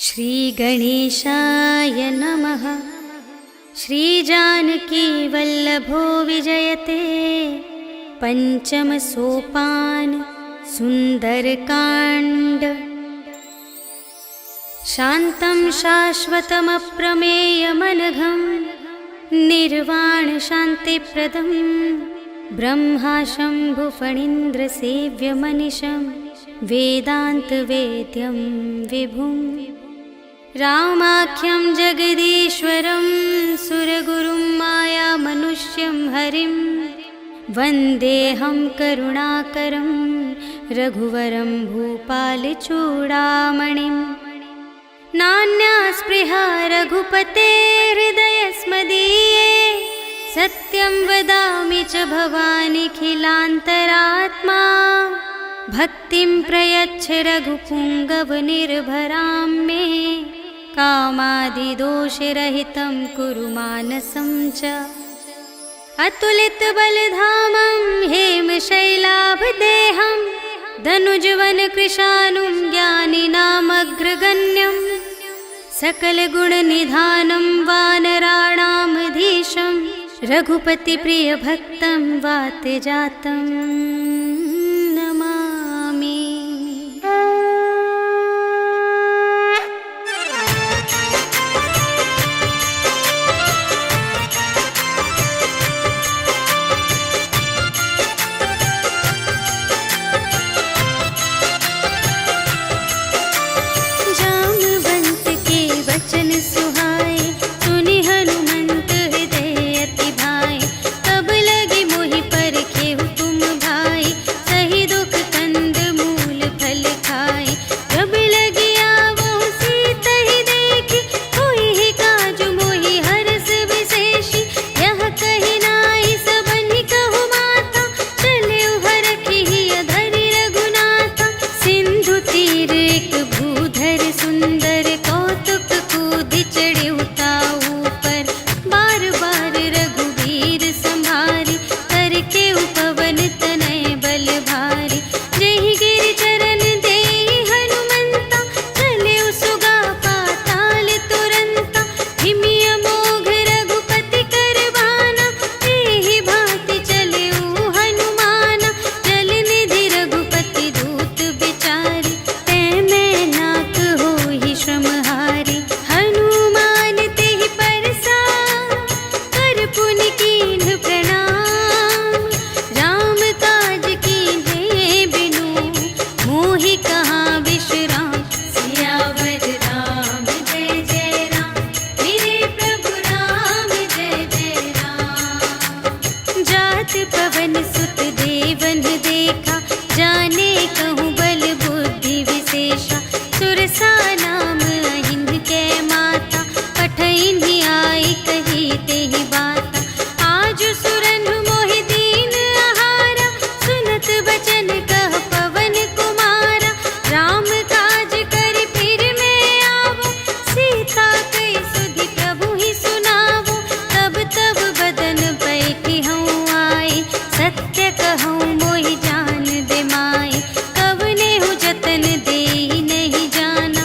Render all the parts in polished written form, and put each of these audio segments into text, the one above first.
श्रीगणेशाय नमः। श्रीजानकीवल्लभो विजयते पंचम सोपान सुंदरकांड। शान्तं शाश्वतमप्रमेयमनघं निर्वाण शान्तिप्रदं ब्रह्मा शम्भुफणीन्द्रसेव्यमनिशं वेदान्तवेद्यं विभुं। रामाख्यं जगदीश्वरं सुरगुरुं मायामनुष्यं हरिं वन्देऽहं करुणाकरं रघुवरं भूपालचूडामणिं। नान्या स्पृहा रघुपते हृदयस्मदीये सत्यं वदामि च भवानिखिलान्तरात्मा। भक्तिं प्रयच्छ रघुपुङ्गवनिर्भरां मे कामादिदोषरहितं कुरु मानसं च। अतुलितबलधामं हेमशैलाभदेहं धनुजवनकृशानुं ज्ञानिनामग्रगण्यं सकलगुणनिधानं वानराणामधीशं रघुपतिप्रियभक्तं वातजातं नमामि। जामवंत के वचन सुहाए सुनि हनुमंत हृदय अति भाए। तब लगे मोहि परखेहु तुम भाई सही दुख कंद मूल फल खाए। जब लगे आवो सीतहि देखि होई ही काजु मोहि हरष विशेषी। यह कहि नाई सबनि कहु माता चले हरखि अधरि रघुनाथा। सिंधु तीर एक भूधर सुंदर कौतुक कूदि चढ़िउ ताऊ पर। बार बार रघुवीर संभारी करके पवन तनय बल भारी। जेहि गिरि चरण देहि हनुमंता चले सुगा पाताल तुरंता। हिमि अमोघ रघुपति कर बाना एहि भांति चले हनुमाना। जल निधि रघुपति दूत बिचारी तै मैं नाक होहि श्रमहारी। हनुमान तेहि परसा कर पुनि कीन्ह प्रणाम। राम काज कीन्हे बिनु मोहि कहाँ विश्राम। सियावर राम जय जय राम मेरे प्रभु राम जय जय राम। जात पवन सुत देवन देखा जाने कहूँ बल बुद्धि विशेषा। सुरसा नाम अहिंद कै माता पठइन्हि आई कही तेहि बाता। आजु सुरनु मोहि दीन आहारा सुनत बचन कह पवन कुमारा। राम काज करि फिर मैं आवो सीता कहि सुधि प्रभु ही सुनावो। तब तब बदन बैठी हूँ आए सत्य कहूँ मोहि जान दे माए। कवने हूँ जतन देहि नहीं जाना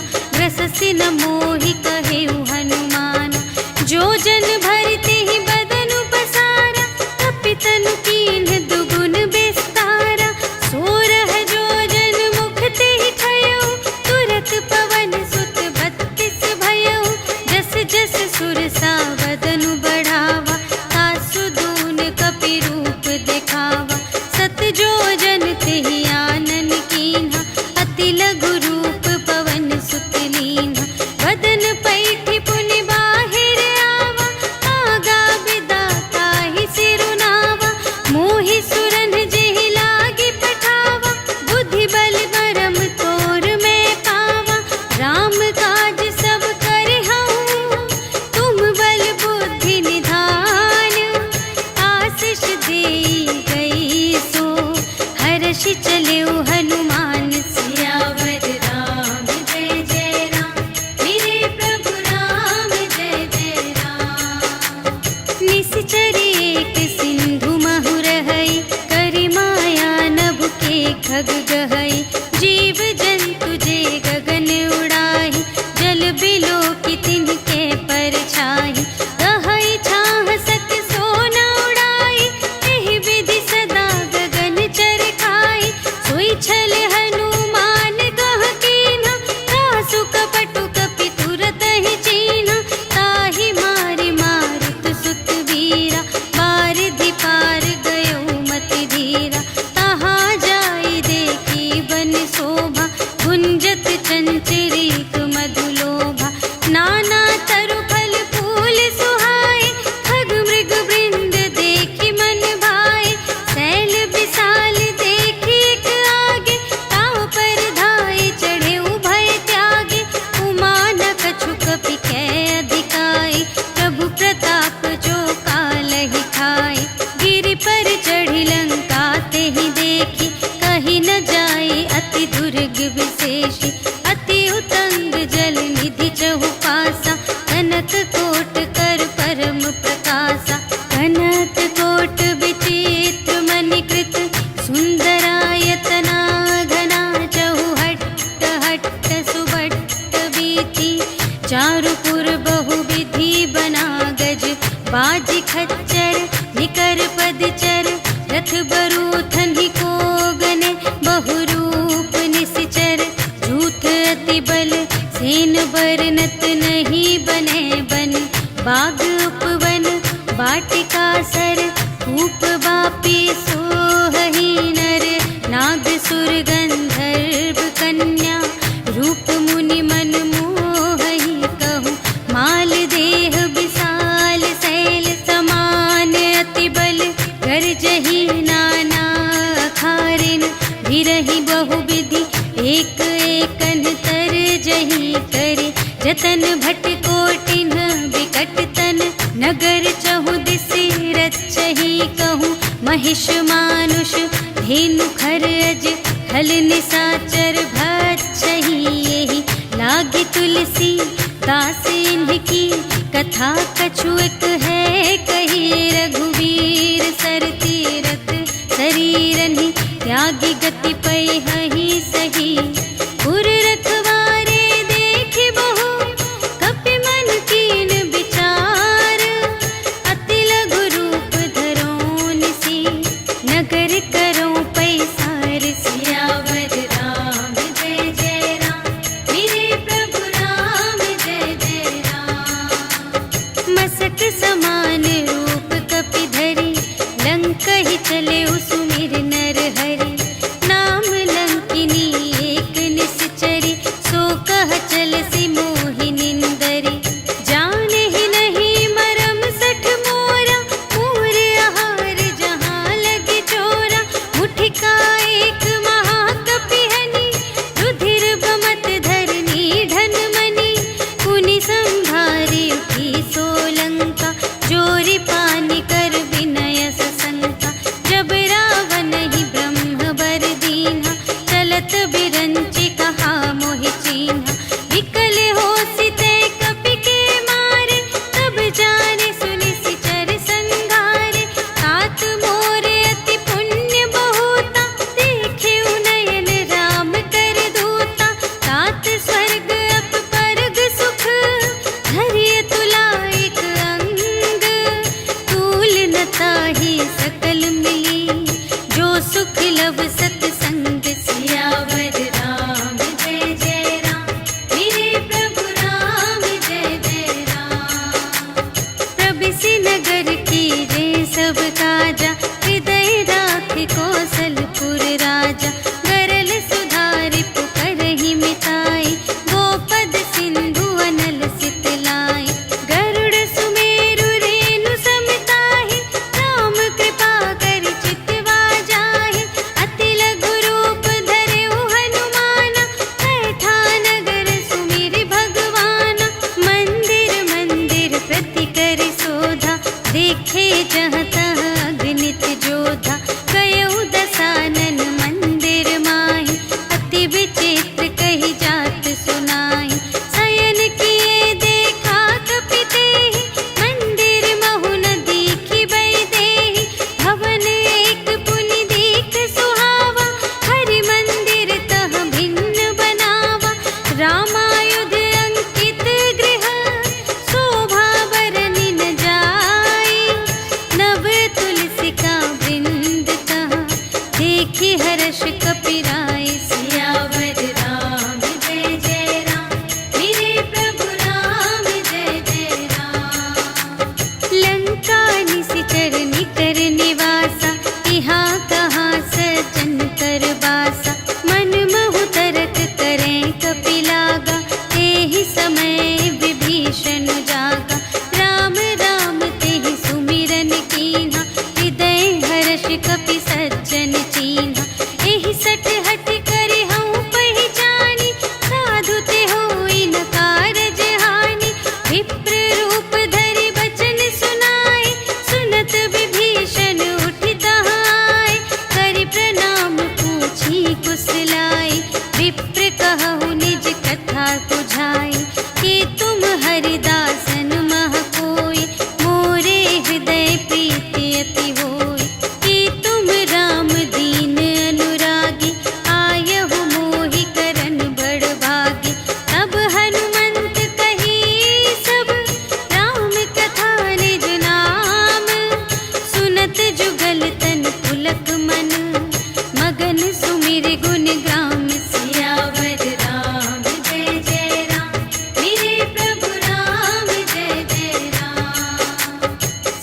जल निधि चहु पासा, कनक कोट कर परम प्रकाशा। कनक कोट विचित्र मणिकृत, सुंदरायतना घना चहु हट्ट हट्ट सुबट्ट बीती। चारुपुर बहुविधि बना गज, बाजी खच्चर निकर पदचर। रथ बरूथन ही को गने, बहुरूप निश्चर। झूठ अति बल सेन बरनत, नहीं बने बन बाग उपवन। वाटिका सर कूप बापी सोहहि नर, नाग सुर गंधर्व कन्या। रूप मुनि मन मोहहि कहूँ, माल देह विशाल शैल समान। अति बल गर्जहि नाना अखारिन, भिरहि बहुविधि एक एकन तरजहि करे। जतन भट कोटिन विकट तन, नगर चहु दिसि रचहि कहूँ। महिष मानुष धेनु खर अज, हल निसाचर भक्षहि एहि। लागी तुलसी दास इनकी, कथा कछु एक है कही। रघुवीर सर तीरथ शरीरहि, त्यागी गति पैहि सही। पुर रखवारे देखि बहु, कपि मन कीन विचार। अति लघु रूप धरो निसी, नगर करो पैसार। सियावर राम जय जय राम, मेरे प्रभु राम जय जय राम। मसक समान रूप कपि धरि, लंक ही चले सुमिर नर हरि। नाम लंकिनी एक निश्चरी, सो कह चलसि मोहि निंदरी। जाने ही नहीं मरम सठ मोरा, मोर आहार जहाँ लगे चोरा। मुठिका एक महाकपि हनि, रुधिर बमत धरनी धन मनि। पुनि संभारी उठी सोलंका, जोरी पानी कर विनय सशंका। जब रावण ही ब्रह्म बर दीन्हा, चलत बिरंचि कहा मोहि चीन्हा। विकल हो बुझाई। कि तुम हरिदासन मह कोई, मोरे हृदय प्रीति अति होई। कि तुम राम दीन अनुरागी, आयहु मोहि करन बड़ भागी। तब हनुमंत कही सब, राम कथा निज नाम। सुनत जुगल तन पुलक मन, मगन सुमिर गुण ग्राम। सियावर राम जय जय राम, मेरे प्रभु राम जय जय राम।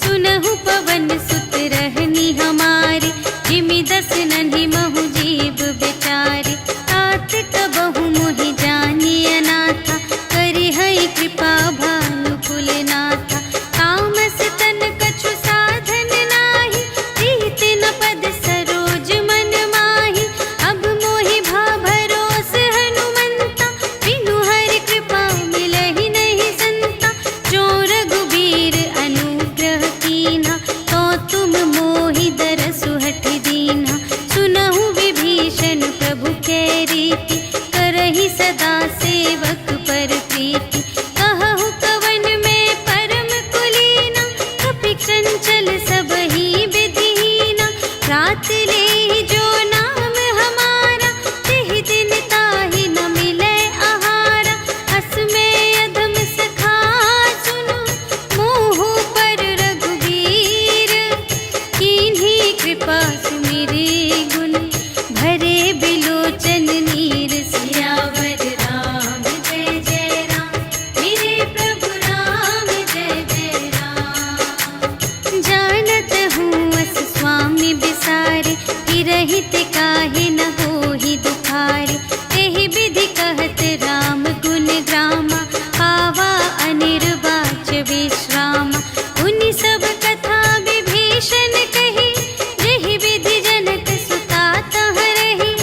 सुनहु पवन सुत रहनी हमारी, जिमि दस नन्हि महु जीव बेचारी। तात कबहु मोहि जानिय नाथा, करिहै कृपा भानु कुलनाथा। तामस तन कछु साधन नाही, प्रीति न पद सरोज मन माही। अब मोहि भा भरोस हनुमंता, बिनु हरि कृपा मिलहि नहीं संता। जो रघुबीर अनुग्रह कीन्हा, तो तुम मोहि दरसु हठि दीन्हा। सुनहु विभीषण प्रभु कै रीति, करहि सदा सेवक पर प्रीति। कहहु कवन में परम कुलीना, कपि चंचल सबहि विधिहीना। रात लेहि जो नाम हमारा, तेहि दिन ताहि न मिलै आहारा। अस में अधम सखा सुनु, मोहु पर रघुबीर। कीन्ही कृपा सुमिरि गुण, भरे बिलोचन नीर। सियावर राम जय जय राम, मेरे प्रभु राम जय जय राम। जानत हूँ अस स्वामी बिसारे, कि रहित काहे न होहि दुखारे। तेहि विधि कहत राम गुण ग्रामा, पावा अनिर्वाच विश्रामा। उनि सब कथा विभीषण कही, जेहि विधि जनक सुता तह रही।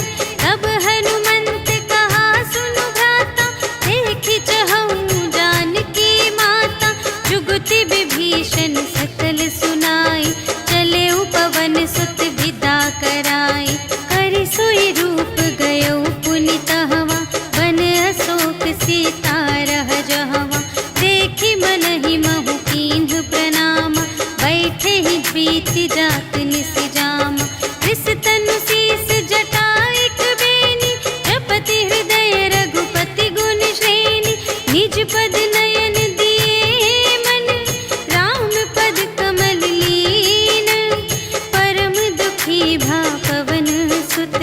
तब हनुमंत कहा सुनु भ्राता, देखि चहऊँ जानकी माता। जुगति विभीषण सकल सुनाई, चले पवन सुत विदा कराई। करि सोई रूप गयो पुनि तहवा, बन अशोक सीता रह जहवा। देखि मनहि महु कीन्ह प्रणामा, बैठे ही बीति जात निस जामा। कृस तनु शीस जटा एक बेनी, जपति हृदय रघुपति गुण श्रेणी। निज पद नयन दिए मन, राम पद कमल लीन। परम दुखी भा पवन सुत,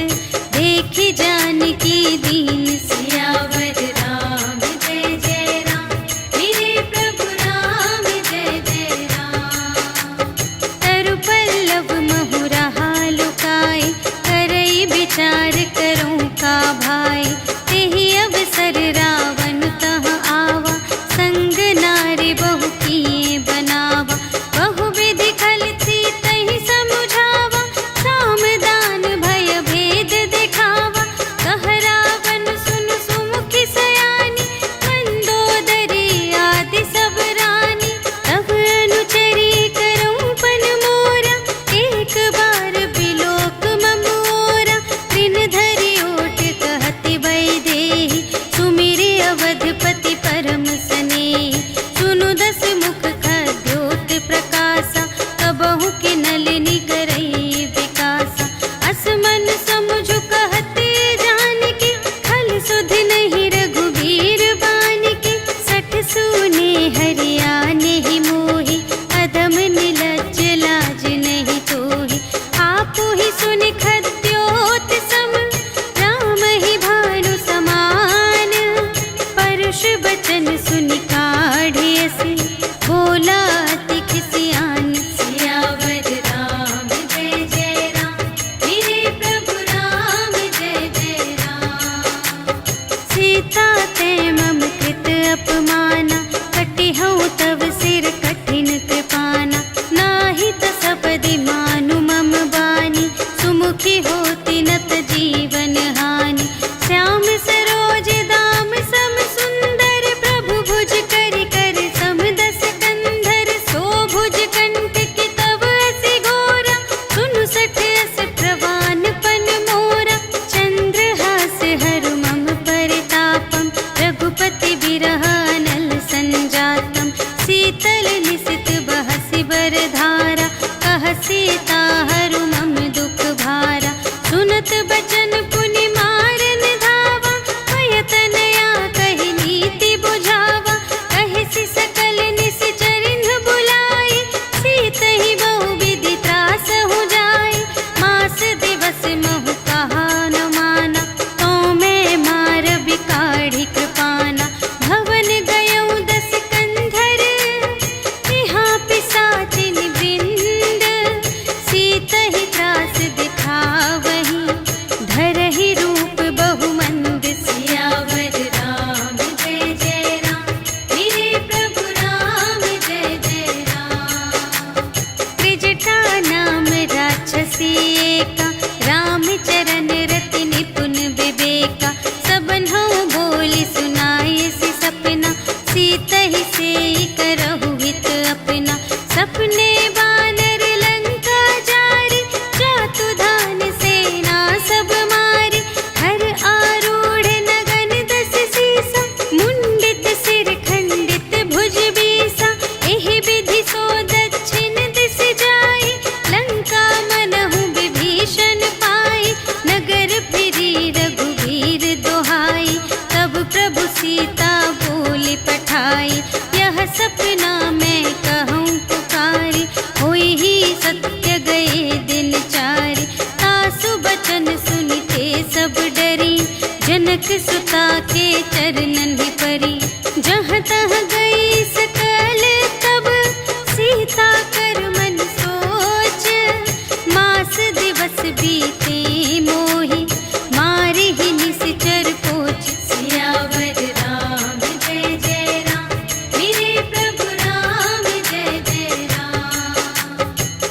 देखि जानकी दीन। सियावर राम जय जय राम, मेरे प्रभु राम जय जय राम। तरु पल्लव महु रहा लुकाई, करई विचार करूँ का भाई। तेहि अवसर रावण तह आवा, संग नारी बहु किए बनावा। बहु विधि खल सीतहि समुझावा, साम दान भय भेद दिखावा। कह रावण सुन सुमुखि सयानी, मंदोदरी आदि सब रानी। तब अनुचरी करऊँ पन मोरा, एक बार बिलोक ममोरा। त्रिन धरि ओट कहति वैदेही, सुमिरि अवधपति परम स्नेही। सुनु दस मुख खद्योत प्रकाशा, कबहु कि नलिनी करई विकासा। अस मन समुझु कहते जानकी, खल सुध नहीं रघुबीर बानिकी। सठ सूने हरियाने ही मोहि, अधम निलज्ज लाज नहीं तोहि। आपु ही सुनि खद्योत सम, राम ही भानु समान। परुष बचन सुनि काढ़ियसि, बोला अति खिसियान। सियावर राम जय जय राम, मेरे प्रभु राम जय जय राम। सीता ते मम कृत अपमाना, कटिहउँ तव सिर कठिन कृपाना। नाही त सपदि मानु मम बानी, सुमुखी होति नत जीवन हानि। श्याम सरोज दाम सम सुंदर, प्रभु भुज करि कर सम विरह अनल संजातम। शीतल निशित बहसि बरधारा, कह सीता हरु मम दुख भारा। सुनत बचन पुनि मारन धावा, भय तनया कहि नीति बुझावा। कहि सकल निश्चरिन बुलाई, सीतहि बहु विधि त्रास हो जाई। मास दिवस महु कहा न माना, तो मैं मार बिकाढ़ी कृपाना। भवन गयौ दस कंधर, यहाँ पिशाचिन वृंद। सीतहि त्रास दिखावही, धरहि रूप बहुमंद। सियावर राम जय जय राम, मेरे प्रभु राम जय जय राम। त्रिजटा नाम राक्षसी एका, रामचरण रति निपुण विवेका। सबन्हु बोली सुनाए सि सपना, सीतहि सेई करहु हित अपना। सपने बानर लंका जारी, जातु धान सेना सब मारी। हर आरूढ़ नगन दस सीसा, मुंडित सिर खंडित भुज बीसा। एहि विधि सो दक्षिण दिस जाई, लंका मनहु विभीषण पाई। नगर फिरी रघुवीर दोहाई, तब प्रभु सीता बोली पठाई। यह सपना मैं कहूँ पुकारी, होई ही सत्य गए दिन चारि। तासु बचन सुनिते सब डरी, जनक सुता के चरणन ही परी। जहाँ तहाँ गई सकल तब, सीता कर मन सोच। मास दिवस बीते मोहि, मारि ही निशिचर पोच। सियावर राम जय जय राम, मेरे प्रभु राम जय जय राम।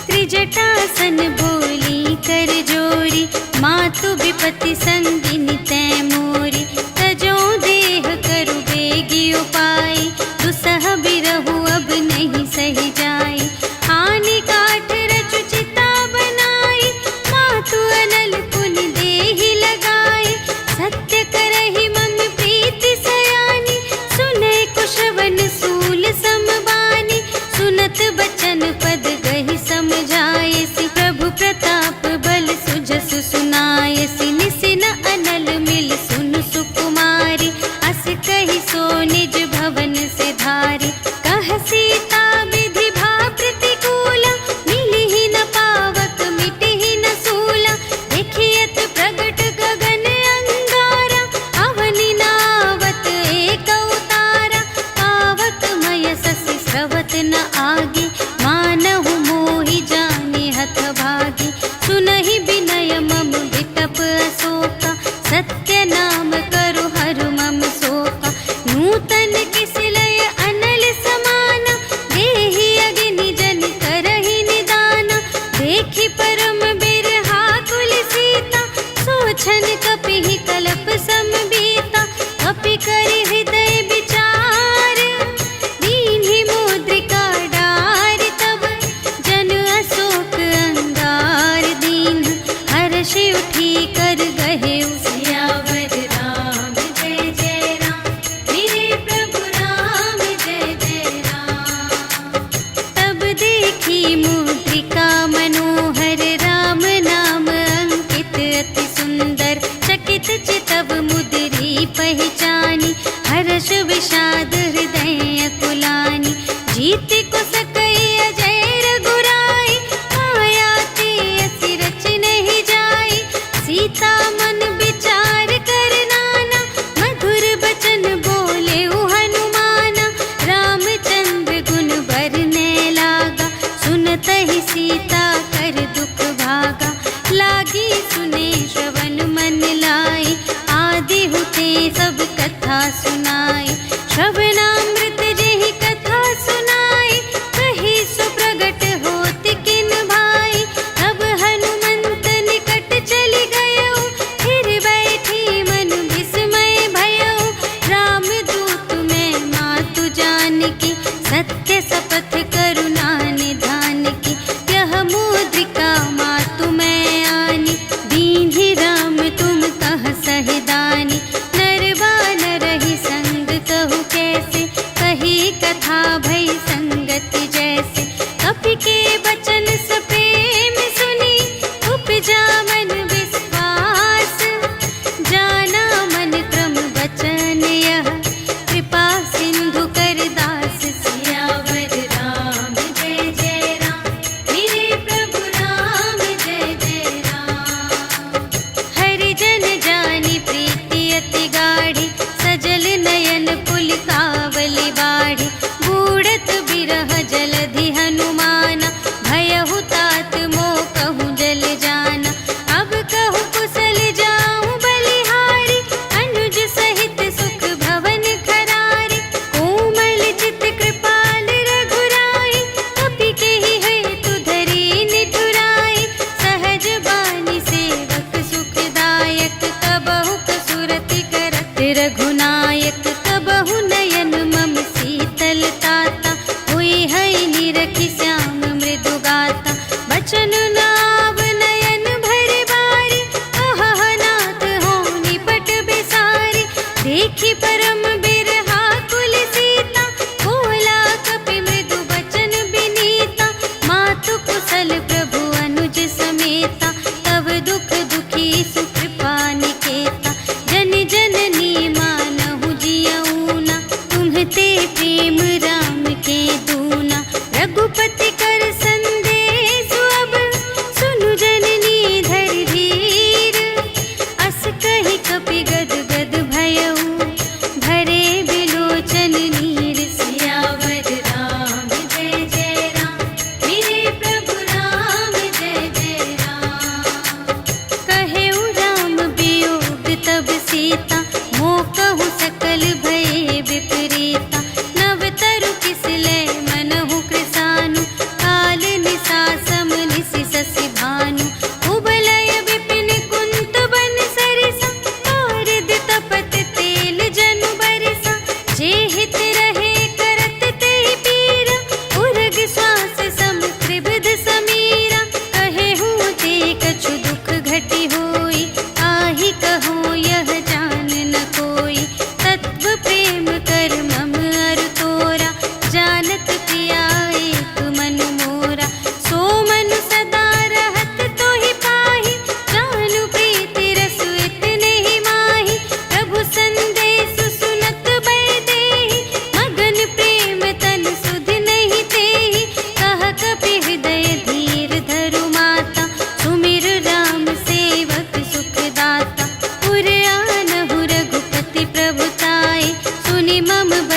त्रिजटासन बोली कर जोरी, मातु विपति संगिनी तै मोरी। तजो देह करु बेगी उपाई, दुसह बिरहु अब नहीं सही जाई। आनि काठ रचु चिता बनाई, मातु अनल पुनि देहि लगाई। सत्य करहि मम प्रीति सयानी, सुनै कुशवन सूल समबानी। सुनत बचन पद गहि समझायसि, प्रभु प्रताप बल सुजसु सुनायसि। निसिन अनल मिल सुन सुकुमारी, अस कहि सो निज भवन से धारी। कह सीता विधि भा प्रतिकूला, मिलिहि न पावक मिटिहि न सूला। देखियत प्रगट गगन अंगारा, अवनि नावत एक अवतारा। पावक मय ससि स्रवत न आगे, मानहु मोहि जानि हथ भागी। सुनहि विनय मम विटप अशोका, सत्य नाम करु हरु मम शोका। नूतन किसिलय अनल समाना, देहि अग्नि जन करहि निदाना। देखि परम बिरहा कुल सीता, सोछन कपिहि कलप समबीता। कपि करि हृदय विचार, दीन्हि मुद्रिका डारि। तब जन अशोक अंगार दीन, हर्षि उठी कर गहेउ। सियावर राम जय जय राम, मेरे प्रभु राम जय जय राम। तब देखी मुद्रिका मनोहर, राम नाम अंकित अति सुंदर। चकित चितव मुद्री पहचानी, हर्ष विषाद हृदय अकुलानी। जीत को सकई अजय रघुराई, माया ते असि रच नहीं जाई। सीता मन विचार कर नाना, मधुर बचन बोले हनुमाना। रामचंद्र गुण बरने लागा, सुनतहि सीता कर दुख भागा। लागी सुने श्रवण मन लाई, आदि हुते सब कथा सुनाई। श्रवणामृत जेहि कथा सुनाई, कही सो प्रगट होत किन भाई। तब हनुमंत निकट चली गयो, फिर बैठी मन विस्मय भयो। रामदूत मैं मातु जानकी, सत्य शपथ करुणा निधान की। यह मुद्रिका मातु मैं आनी, दीन्हि राम तुम कह सहिदानी। नर बानर ही संग कहु,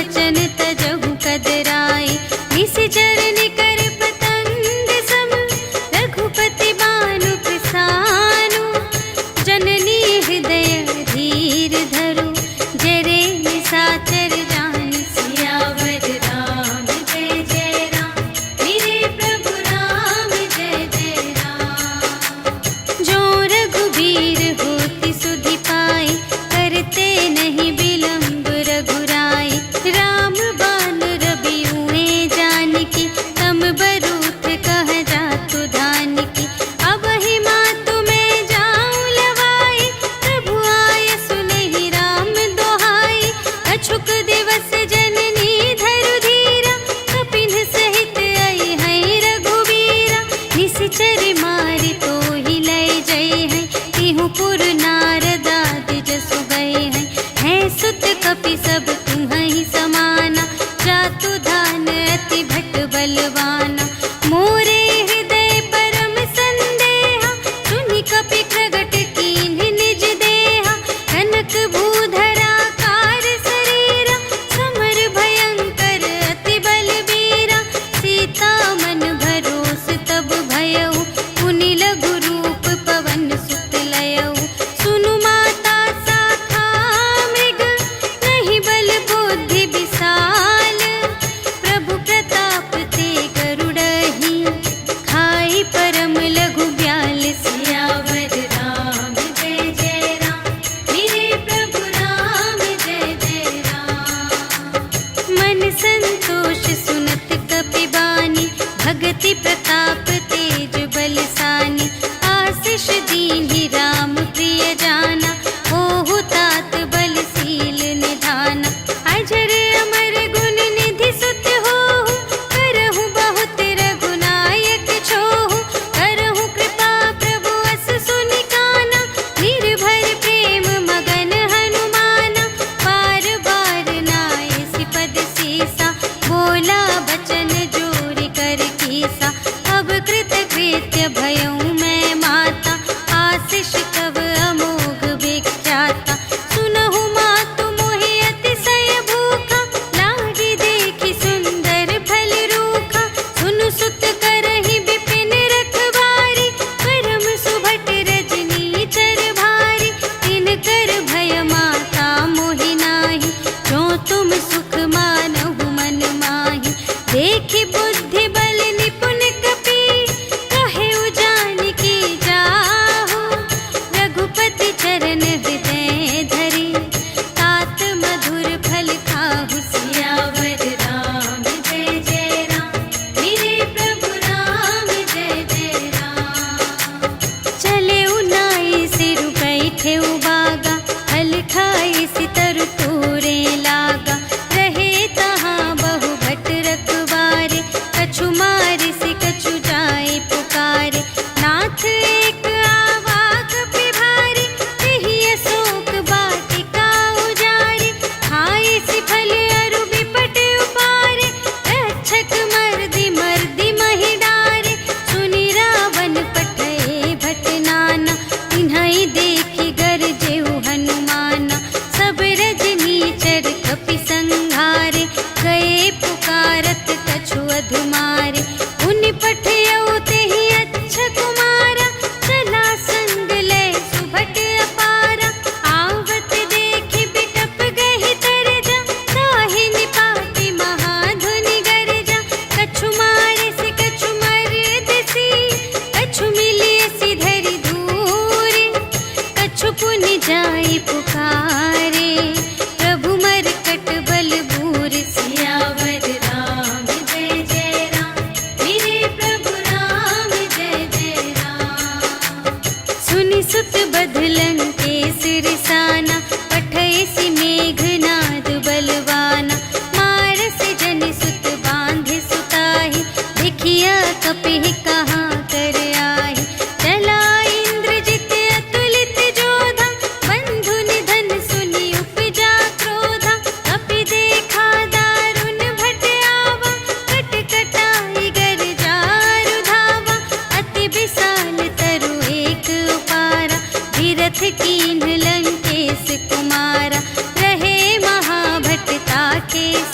बचन तजहु कदराए। निशिचर निकर पतंग सम रघुपति बानु प्रसानु। जननी हृदय धीर धरु जरे निशाचर जान। सियावर राम जय जय राम, मेरे प्रभु राम जय जय राम। जो रघुबीर होति सुधि पाए, करते नहीं विलंब रघुराई। राम बान रबियुए जानकी, तम बरूथ कह जातु धानकी। अब ही मातु मैं जाऊं लवाई, प्रभु आय सुनहि राम दोहाई। अछुक दिवस जननी धरु धीरा, कपिन सहित आई है रघुबीरा। निशिचर मारि तोहि लय जय है, तिहु पुर नारद आदि जसु गए हैं। है सुत कपि सब तुम्हि समाना, जातु धान अति भट बलवाना। मोरे हृदय परम संदेहा, सुनि कपि प्रगट कीन्ह निज देहा। कनक भूधरा कार शरीरा, समर भयंकर अति बलबीरा। सीता मन भरोस तब भयउ, पुनि लघु रूप पवन सुत लयउ। सुनु माता शाखा मृग, नहीं बल बुद्धि विशाल। प्रभु प्रताप ते गरुड़हि, खाई परम लघु ब्याल। सियावर राम जय जय राम, मेरे प्रभु राम जय जय राम। मन संतोष सुनत कपि बानी, भगति प्रताप तेज बलसानी। आशीष दीन्हि राम प्रिय जाना, ओहु तात बलशील निधाना। अजर अमर गुण निधि सुत होहु, करहु बहुत रघुनायक छोहु। करहु कृपा प्रभु अस सुनि काना, निर्भर प्रेम मगन हनुमाना। बार बार नाय सिपद सीसा, बोला बचन जोरि कर कीसा। अब कृत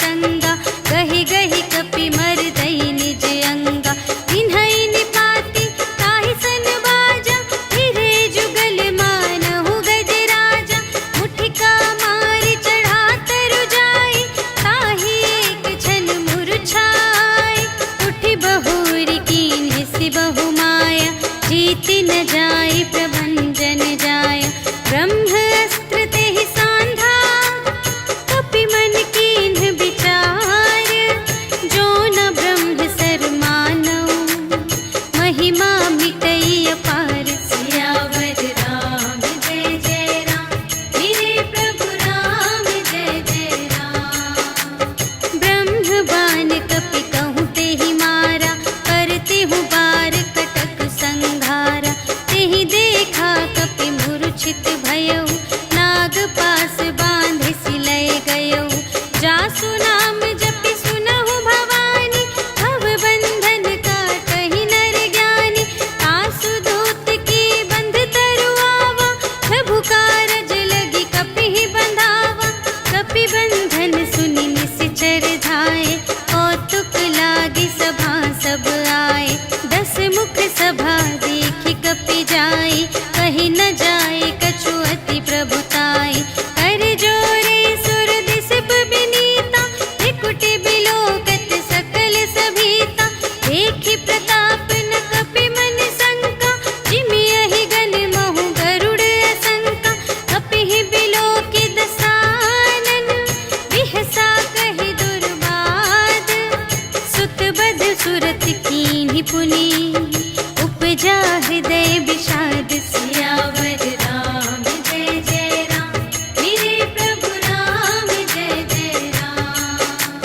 संगा, गहि गहि कपि मरदई निज अंगा। इन्हई निपाति ताहि सन बाजा, फिरे जुगल मानहु गजराजा। मुठिका मारि चढ़ा तरु जाई, ताहि एक छन मुरझाई। उठि बहुरी कीन्ह सि बहु माया, जीति न जाई प्रभंजन जाया। ब्रह्म अस्त्र तेहि सांधा, कपि मन कीन्ह विचार। जो न ब्रह्म सर मानऊ, महिमा मिटई अपार। सियावर राम जय जय राम, मेरे प्रभु राम जय जय राम। ब्रह्म बाण कपि कहूँ तेहि मारा, करते हूँ बार कटक संघारा। तेहि देखा कपि मूर्छित भयउ, नाग पास बांधे सिलय गयउ। जासु नाम जपि सुनहु भवानी, भव बंधन काटहि नर ज्ञानी। तासु दूत की बंध तरु आवा, प्रभु कारज लगी कपि बंधावा। कपि बंधन सुनि निश्चर धाये, कौतुक लागी सभा सब आए। 10 मुख सभा देखि कपि जाई, कहि न जाए कछु अति प्रभुताई। कर जोरे सुर दिसप बिनीता, त्रिकुटि बिलोकत सकल सभीता। देखि प्रताप न कपि मन शंका, जिमियहि गन महु गरुड़ असंका। कपिहि बिलोकि दसानन, बिहसा कहि दुर्बाद। सुत बध सुरत कीन्हि पुनि, उपजा हृदय विषाद। सियावर राम जय जय राम, मेरे प्रभु राम जय जय राम।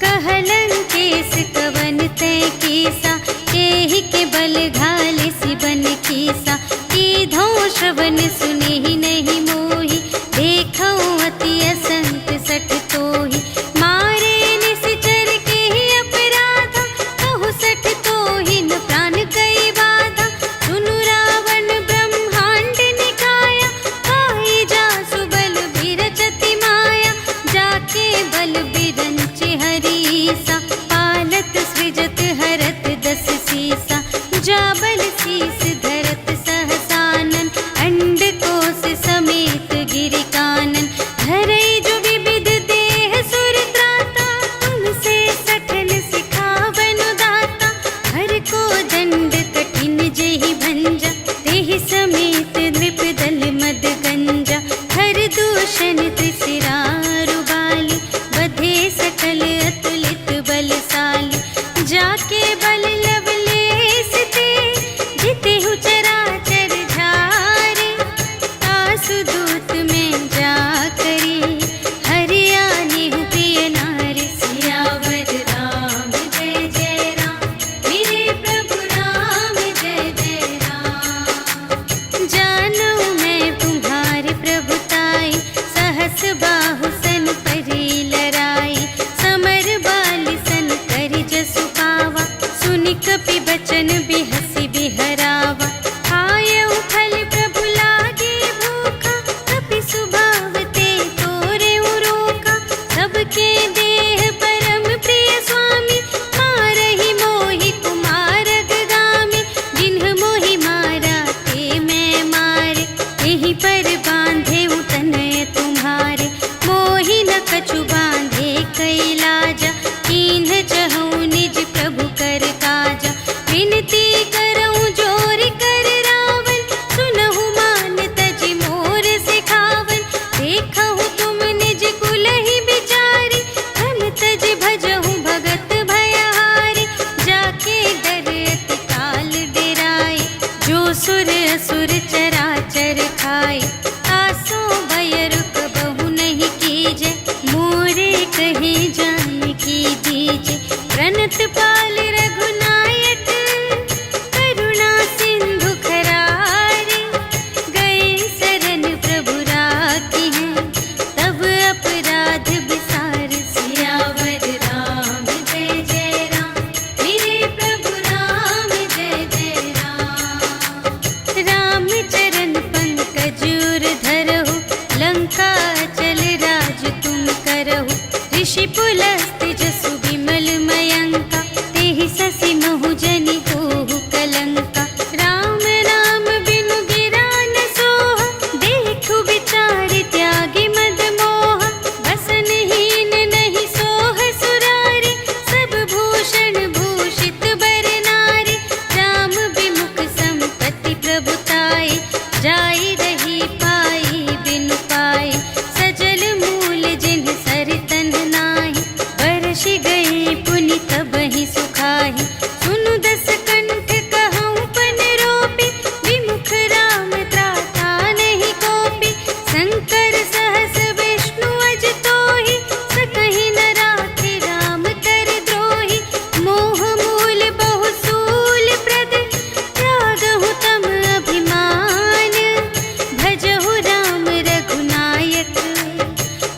कहलन केस कवन तै कीसा, एहि के बल घाल सिबन कीसा। कीधौं श्रवण सुनेहि नहीं मोहि, देखौं अति असंत सठ तोहि। मारे निश्चर केहि अपराधा, कहु सठ तोहि न प्राण कई बाधा। सुनु रावण ब्रह्मांड निकाया, पाई जासु बल बिरचति माया। जाके बल बिरंचि हरीसा, पालत सृजत हरत 10 सीसा। जा बल शीस धरत सहसानन, अंड कोश समेत गिरि कानन। धरई जो विविध देह सुर त्राता, तुमसे सठन सिखावनु दाता। हर को दंड कठिन जेहि भंजा, तेहि समेत नृप दल मद गंजा। हर दूषण त्रिशिरारु बाली, बधे सकल अतुलित बलशाली। जाके बल लवलेश ते, जितेहु चराचर झारे। तासु दूत में जा करी, हरियानेहु प्रिय नारी। सियावर राम जय जय राम, मेरे प्रभु राम जय जय राम। जानू मैं तुम्हारे प्रभुताई, सहस बाहु सन परी लराई। समर बाली सन करि जसु पावा, सुनि कपि बचन बिहसि बिहरावा। खायउ फल प्रभु लागे भूखा, कपि सुभाव ते तोरेउ रोका। सबके देह परम प्रिय स्वामी, मारहि मोहि कुमार अगगामी। जिन्ह मोहि मारा ते मैं मारे, एहि पर बांधे तनय तुम्हारे। मोहि न कछु बांधे कैलाजा, कीन्ह चहु निज प्रभु कर काजा। विनती करऊं जोर कर रावण, सुनहु मान तजि मोर सिखावन। देखहु तुम निज कुलहि बिचारी, धन तजि भजहु भगत भयहारी। जाके डर अति काल डेराए, जो सुर असुर चराचर खाए। आसो भय रुक बहु नहीं कीजे, मोरे कहे जान की दीजे। हस्त जसु विमल मयंका, तेहि ससि महु जनि होहु कलंका। राम नाम बिनु गिरा न सोहा, देखु विचार त्यागी मद मोहा। बसनहीन नहीं सोह सुरारी, सब भूषण भूषित बर नारी। राम विमुख संपत्ति प्रभुताई, जाई रही पाई बिनु पाई। सजल मूल जिन्ह सर तन नाही, बरषि गई पुनि तबहि सुखाहि। सुनु दस कंठ कहऊँ पन रोपी, विमुख राम त्राता नहीं कोपी। शंकर सहस विष्णु अज तोहि, सकहि न राखि राम कर द्रोही। मोह मूल बहु सूल प्रद, त्यागहु तम अभिमान। भजहु राम रघुनायक,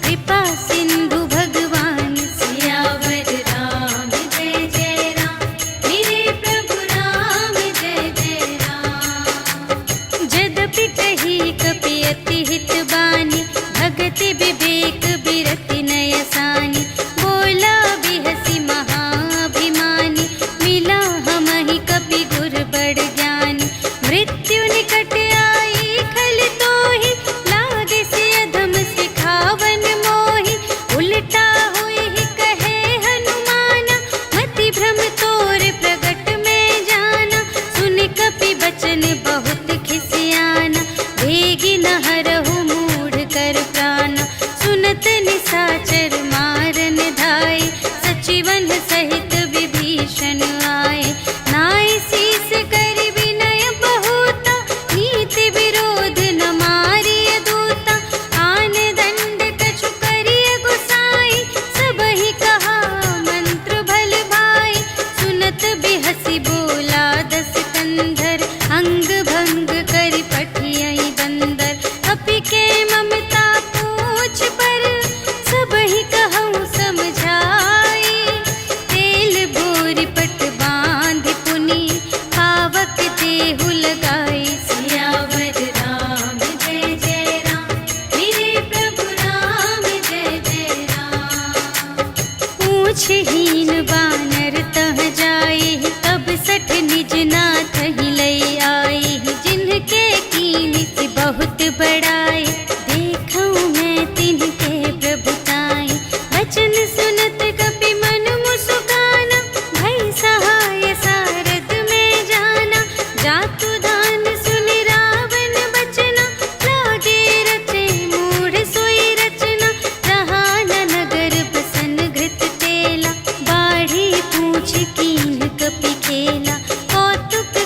कृपा सिंधु भगवान। सियावर राम जय जय राम, मेरे प्रभु राम जय जय राम। जदपि कही कपि अति हित बानी, भगति विवेक बिरति नय सानी। बोला बिहसि महाभिमानी, मिला हमहि कपि गुर बड़ ज्ञानी। मृत्यु निकट आई खल तोहि, लागे से अधम सिखावन मोहि। उलटा होई कहे हनुमाना, मति भ्रम तोर प्रगट में जाना। सुन कपि बचन बहुत खिसियाना, वेगी न हरहु मूढ़ कर प्राणा। सुनत निसाचर मारन धाय, सचिवन सहित विभीषण आए। नाय शीस कर विनय बहुता, नीति विरोध न मारिय दूता। आन दंड कछु करिय गुसाई, सबहि कहा मंत्र भल भाई। सुनत बिहसि बोला दस कंधर, अंग भंग करि पठियहि बंदर। अपि के ममता पूछ पर, सबहि कहऊँ समझाई। तेल बोरि पट बाँधि पुनि, पावक देहु लगाई। सियावर राम जय जय राम, मेरे प्रभु राम जय जय राम। पूछहीन बानर तह जाई, तब सठ निज नाथ ही लई आई। जिनके कीन्हि बहुत बड़ाई, देखऊँ मैं तिनके प्रभुताई। बचन सुनत कपि मन मुसुकाना, भई सहाय सारथ में जाना। जातु दान सुनि रावण बचना, लागे रचे मूढ़ सोई रचना। रहा न नगर बसन घृत तेला, बाढ़ी पूछ कीन्ह कपि खेला। कौतुक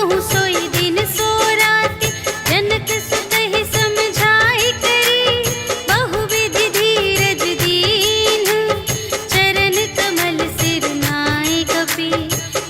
सुनहु सोई दिन सो राति, जनक सुतहि समझाई करी, बहुविधि धीरज दीन्ह, चरण कमल सिर नाय कपि,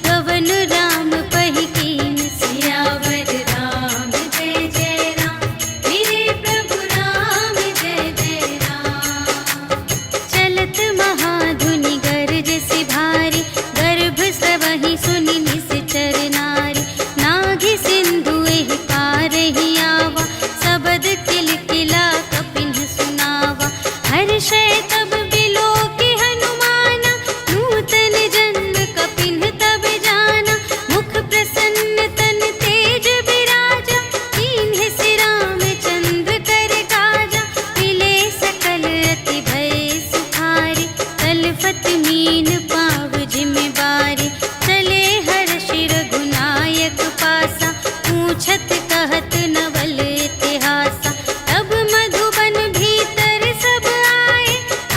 गवन राम पहि कीन। सियावर राम जय जय राम, मेरे प्रभु राम जय जय राम। चलत महाधुनि गरज सि भारी, गर्भ स्रवहि सुनि निश्चर नारी, नाघि सिंधु एहि पारहि आवा, सबद किलकिला कपिन्ह सुनावा। हर्षै तब बिलोकि हनुमाना, नूतन जन्म कपिन्ह तब जाना। मुख प्रसन्न तन तेज बिराजा, कीन्ह सि रामचंद्र कर काजा। मिले सकल अति भय सुखारी, तलफत मीन पाव जिमि बारी। चले हर्षि रघुनायक पासा, पूछत कहत नवल इतिहासा। तब मधुबन भीतर सब आए,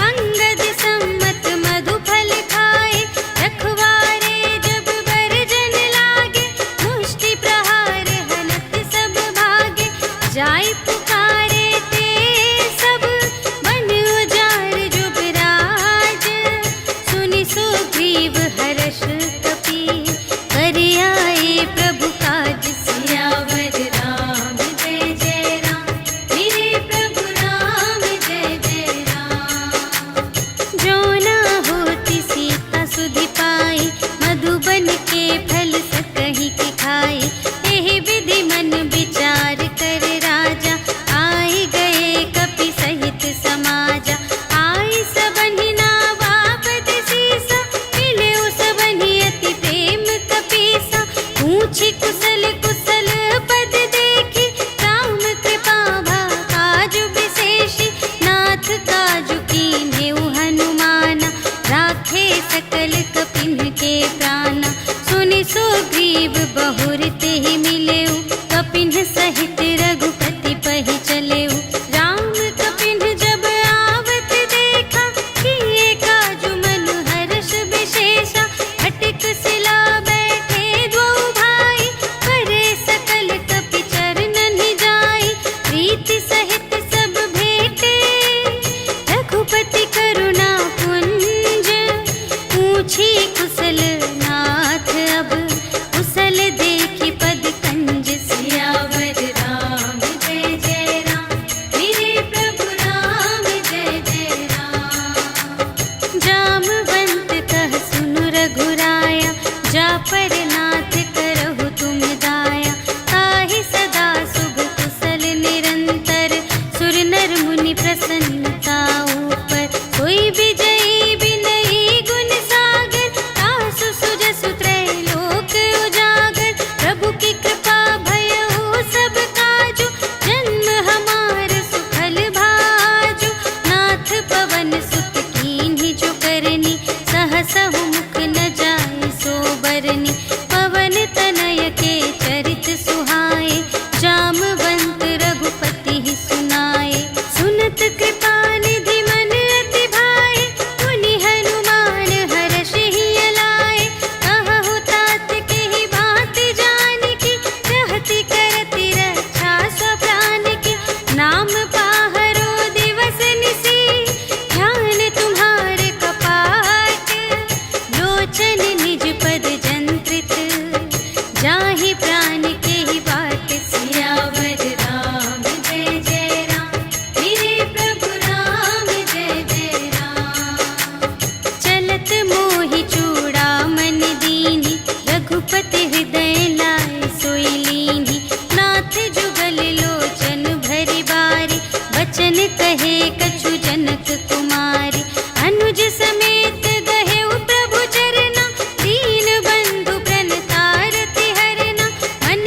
अंगद सम्मत मधु फल खाए। रखवारे जब बरजन लागे, मुष्टि प्रहार हनत सब भागे। जाय पुकारे ते सब, बन उजाड़ जुबराज। सुनि सुग्रीव हर्ष कपि, कर आए प्रभु काज। सियावर राम जय जय राम, मेरे प्रभु राम जय जय राम। जो न होति सीता सुधि पाई, मधुबन के फल सकहि के खाई। एहि विधि मन विचार कर राजा, आए गए कपि सहित समाजा। आई सबहि नावा पद सीसा, मिले सबहि अति प्रेम कपीसा। पूछी कुशल कुशल पद देखी, राम कृपा भा काजु विशेषी। नाथ काजु कीन्हेउ हनुमाना, राखे सकल कपिन्ह के प्राणा। सुनि सुग्रीव बहुर तेहि मिलेउ, कपिन्ह सहित रघुपति पहि चलेउ। राम कपिन्ह जब आवत देखा, किए काजु मनु हर्ष विशेषा। फटिक सिला बैठे द्वौ भाई, करे सकल कपि चरणनि जाई। प्रीति सहित सब भेटे, रघुपति करुणा पुंज। पूछी कुशल नाथ अब, कुशल देखि पद कंज। सियावर राम जय जय राम, मेरे प्रभु राम जय जय राम। जामवंत कह सुनु रघुराया, जा पर नाथ करहु तुम दाया। ताहि सदा शुभ कुशल निरंतर, सुर नर मुनि प्रसन्नता ऊपर। कोई विजयी विनयी गुण सागर, तासु सुजसु त्रैलोक उजागर। प्रभु की कृपा भयउ सब काजु, जन्म हमार सुफल भाजु। नाथ पवन सुत कीन्हि जो करनी, सहसहु मुख न जाय सो बरनी। पवन तनय के चरित सुहाए, जामवंत रघुपति ही सुनाए। सुनत कृपा निधि मन अति भाए, मुनि हनुमान हर्षि लाए। कहु तात केहि बात जानकी, रहति करति रक्षा स्वप्रान की। नाम पाहरो दिवस निसी, ध्यान तुम्हारे कपाट। लोचन निज पद जंत्रित, जाहि प्राण केहि बाट। सियावर राम जय जय राम, मेरे प्रभु राम जय जय राम। चलत मोहि चूड़ामणि दीन्हि, रघुपति हृदय लाय सोई लीन्हि। नाथ जुगल लोचन भरि बारी, बचन कहे कछु जनक कुमारी। अनुज समेत गहेउ प्रभु चरना, दीन बंधु प्रणतारति हरना। मन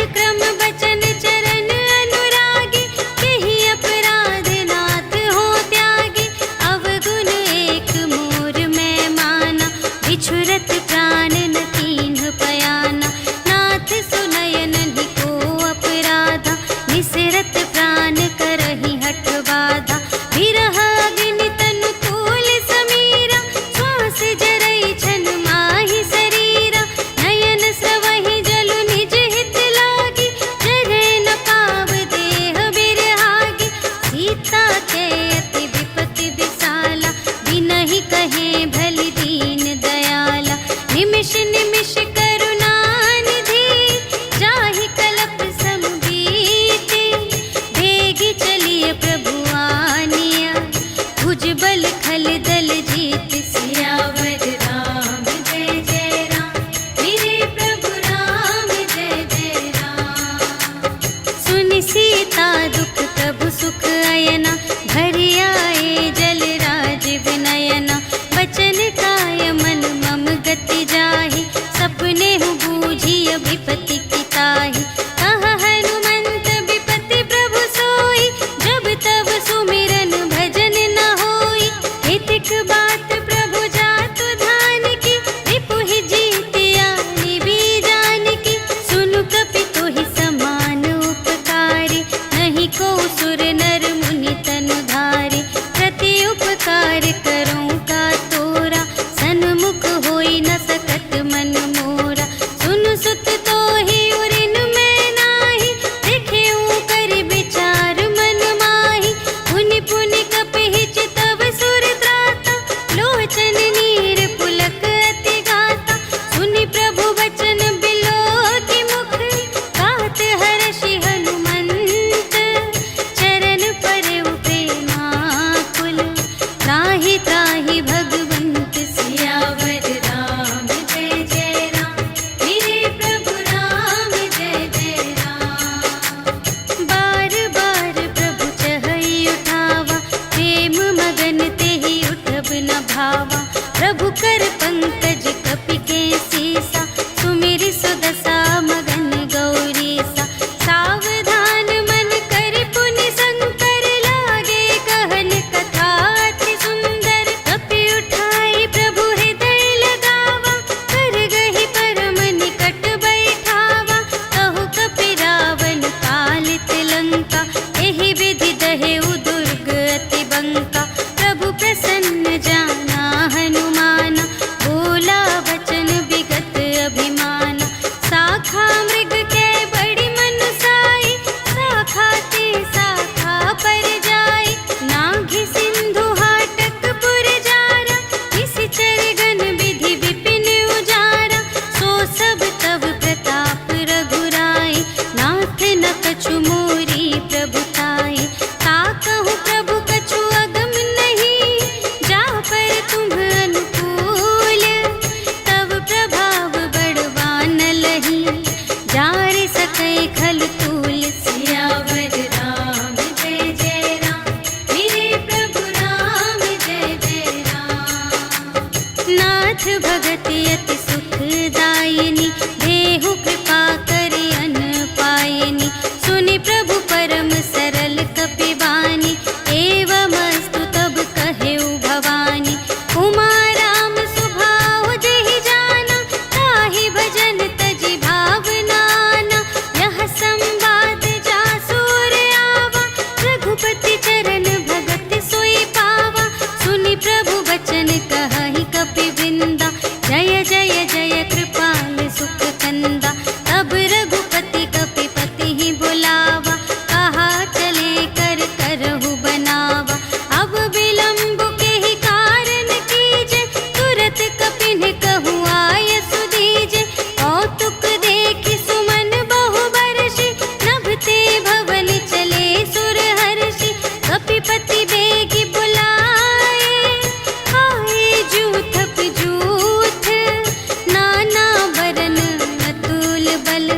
कै खल तूल। सियावर राम जय जय राम, मेरे प्रभु राम जय जय राम। नाथ भगति अति सुखदायिनी, देहु कृपा करि अन्न पायिनी। सुनि प्रभु परम सरल कपिवानी, एवमस्तु तब कहेउ भवानी। उमा राम सुभाव जेहि जाना, ताहि भजन तजि भावनाना। यह संवाद जासुर आवा, रघुपति चरण भगत सोई पावा। सुनि प्रभु वचन कहहि कपिवृंदा, जय जय जय कृपाल सुख कंदा। तब रघुपति कपिपति ही बुलावा, कहा चले कर करहु बनावा। अब विलंब के ही कारण कीजे, तुरत कपिन कहु आय सुदीजे। कौतुक देखि सुमन बहु बरषि, नभते भवन चले सुर हर्षि। कपिपति बेगी बुलाए, आए जूथप जूथ। नाना बरन अतुल बल,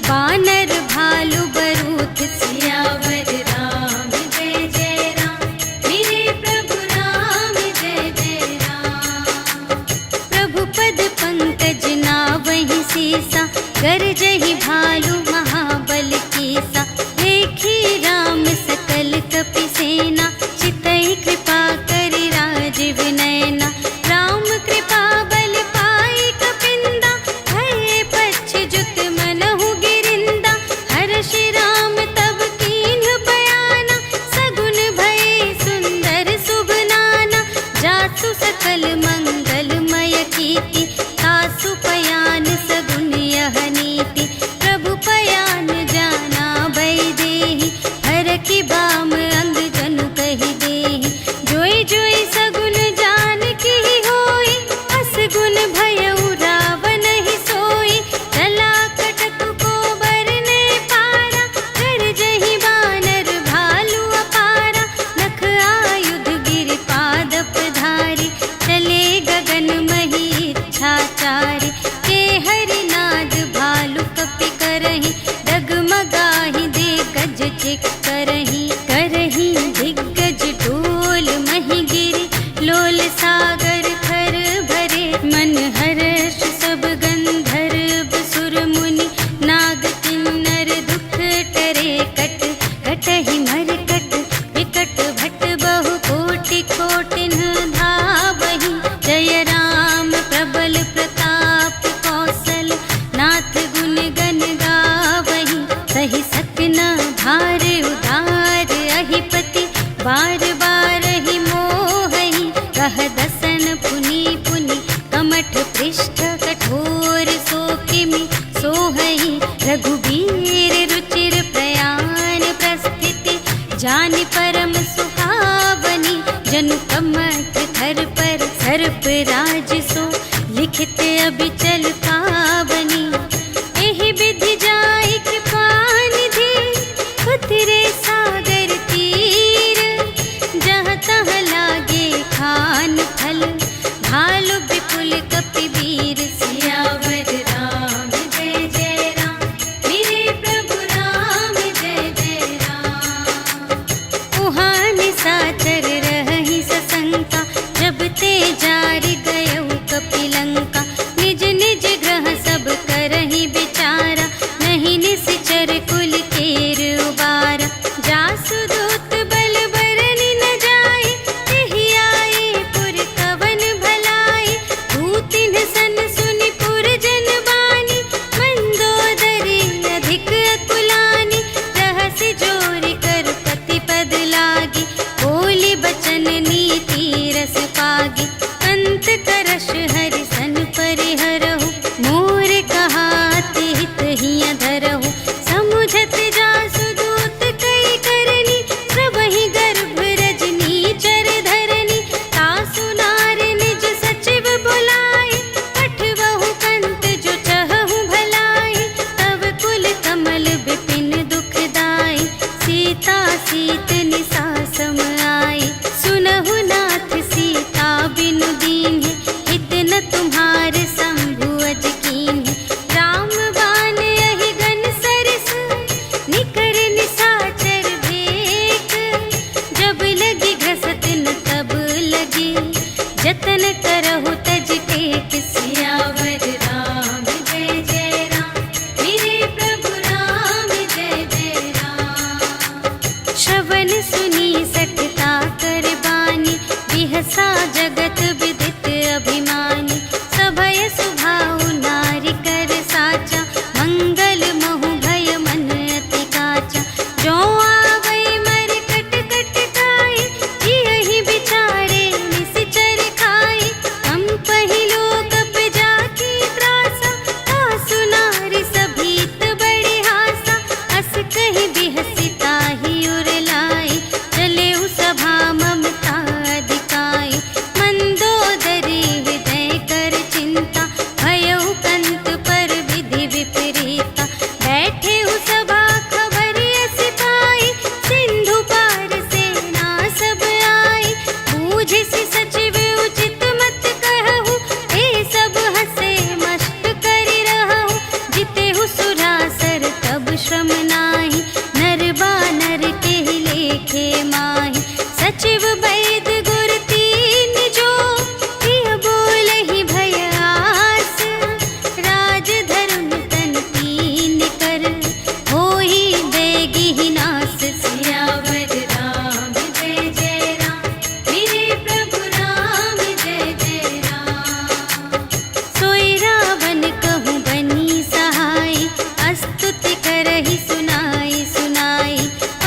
बानर भालु बरूथ। सियावर राम जय जय राम, मेरे प्रभु राम जय जय राम। प्रभु पद पंकज नावहि सीसा, गरजहि भालु महाबल कीसा। देखी राम सकल कपि सेना, चितई कृपा करि राजीव नयना। राम कृपा बल पाई कपिंदा, भये पच्छ जुत मनहु गिरिंदा। हर्षि राम तब कीन्ह बयाना, सगुन भये सुंदर शुभ नाना। जासु सकल मंगलमय कीर्ति, तासु पयान सगुन यह नीति। प्रभु पयान जाना भय देहि, हरखि बाम अंग जनु कहि देहि। जोई जोई सगुन जानकी होई, असगुन भयउ रावण ही सोई। चला कटक को बरने पारा, गरजहि बानर भालु अपारा। नख आयुध गिरि पादप धारी, चले गगन मही इच्छाचारी। के हरिनाद भालु कपि करहि, डगमगाहि दे गज चिक करहि। करहि दिग्गज डोल महि गिरि, लोल सागर खर भरे। मन हर्ष सब गंधर्व सुर मुनि, नाग किन्नर दुख टरे। कट कटहि मरकट विकट भट, बहु कोटि कोटिन धावहि। जय राम प्रबल प्रताप कौशल, नाथ गुण गण गावहि। सहि सकना भार उदार अहिपति, बार बार ही मोहहि। कह दसन पुनि पुनि, कमठ पृष्ठ कठोर सो किमि सोहहि। रघुबीर रुचिर प्रयाण प्रस्थिति, जानि परम सुहावनी। जनु कमठ धर पर सर्प राज सो, लिखित अबिचल पावनी। एहि विधि जाई कृपा निधि, उतरे सागर तीर। जहाँ तहाँ लागे खान फल, भालु विपुल कपिवीर। सियावर राम जय जय राम, मेरे प्रभु राम जय जय राम। उहाँ निशाचर रहहि सशंका, जब ते जारि गयउ कपिलंका। निज निज ग्रह सब करहि विचारा, नहीं निश्चर कुल केर उबारा। जासु दूत बल बरनि न जाय, तेहि आए पुर कवन भलाई। दूतिन सन सुनि पुर जन बानी, मंदोदरी अधिक अकुलानी। रहसि जोरि कर पति पद लागी, बोली बचन नीति रस पागी। अंत करश हरि सन परिहरहु, मोर कहाति हित हिय धरहु। समुझत जासु दूत कई करनी, सबहि गर्भ रजनी चर धरनी। तासु नार निज सचिव बुलाए, पठवहु कंत जो चहहु भलाई। तब कुल कमल विपिन दुखदाई, सीता सीत निसा सम आई। सुनहु नाथ सीता बिनु दीन्हि, हित न तुम्हारे शंभु अज कीन्हि। राम बाण यहि गन सर कही सुनाई सुनाई,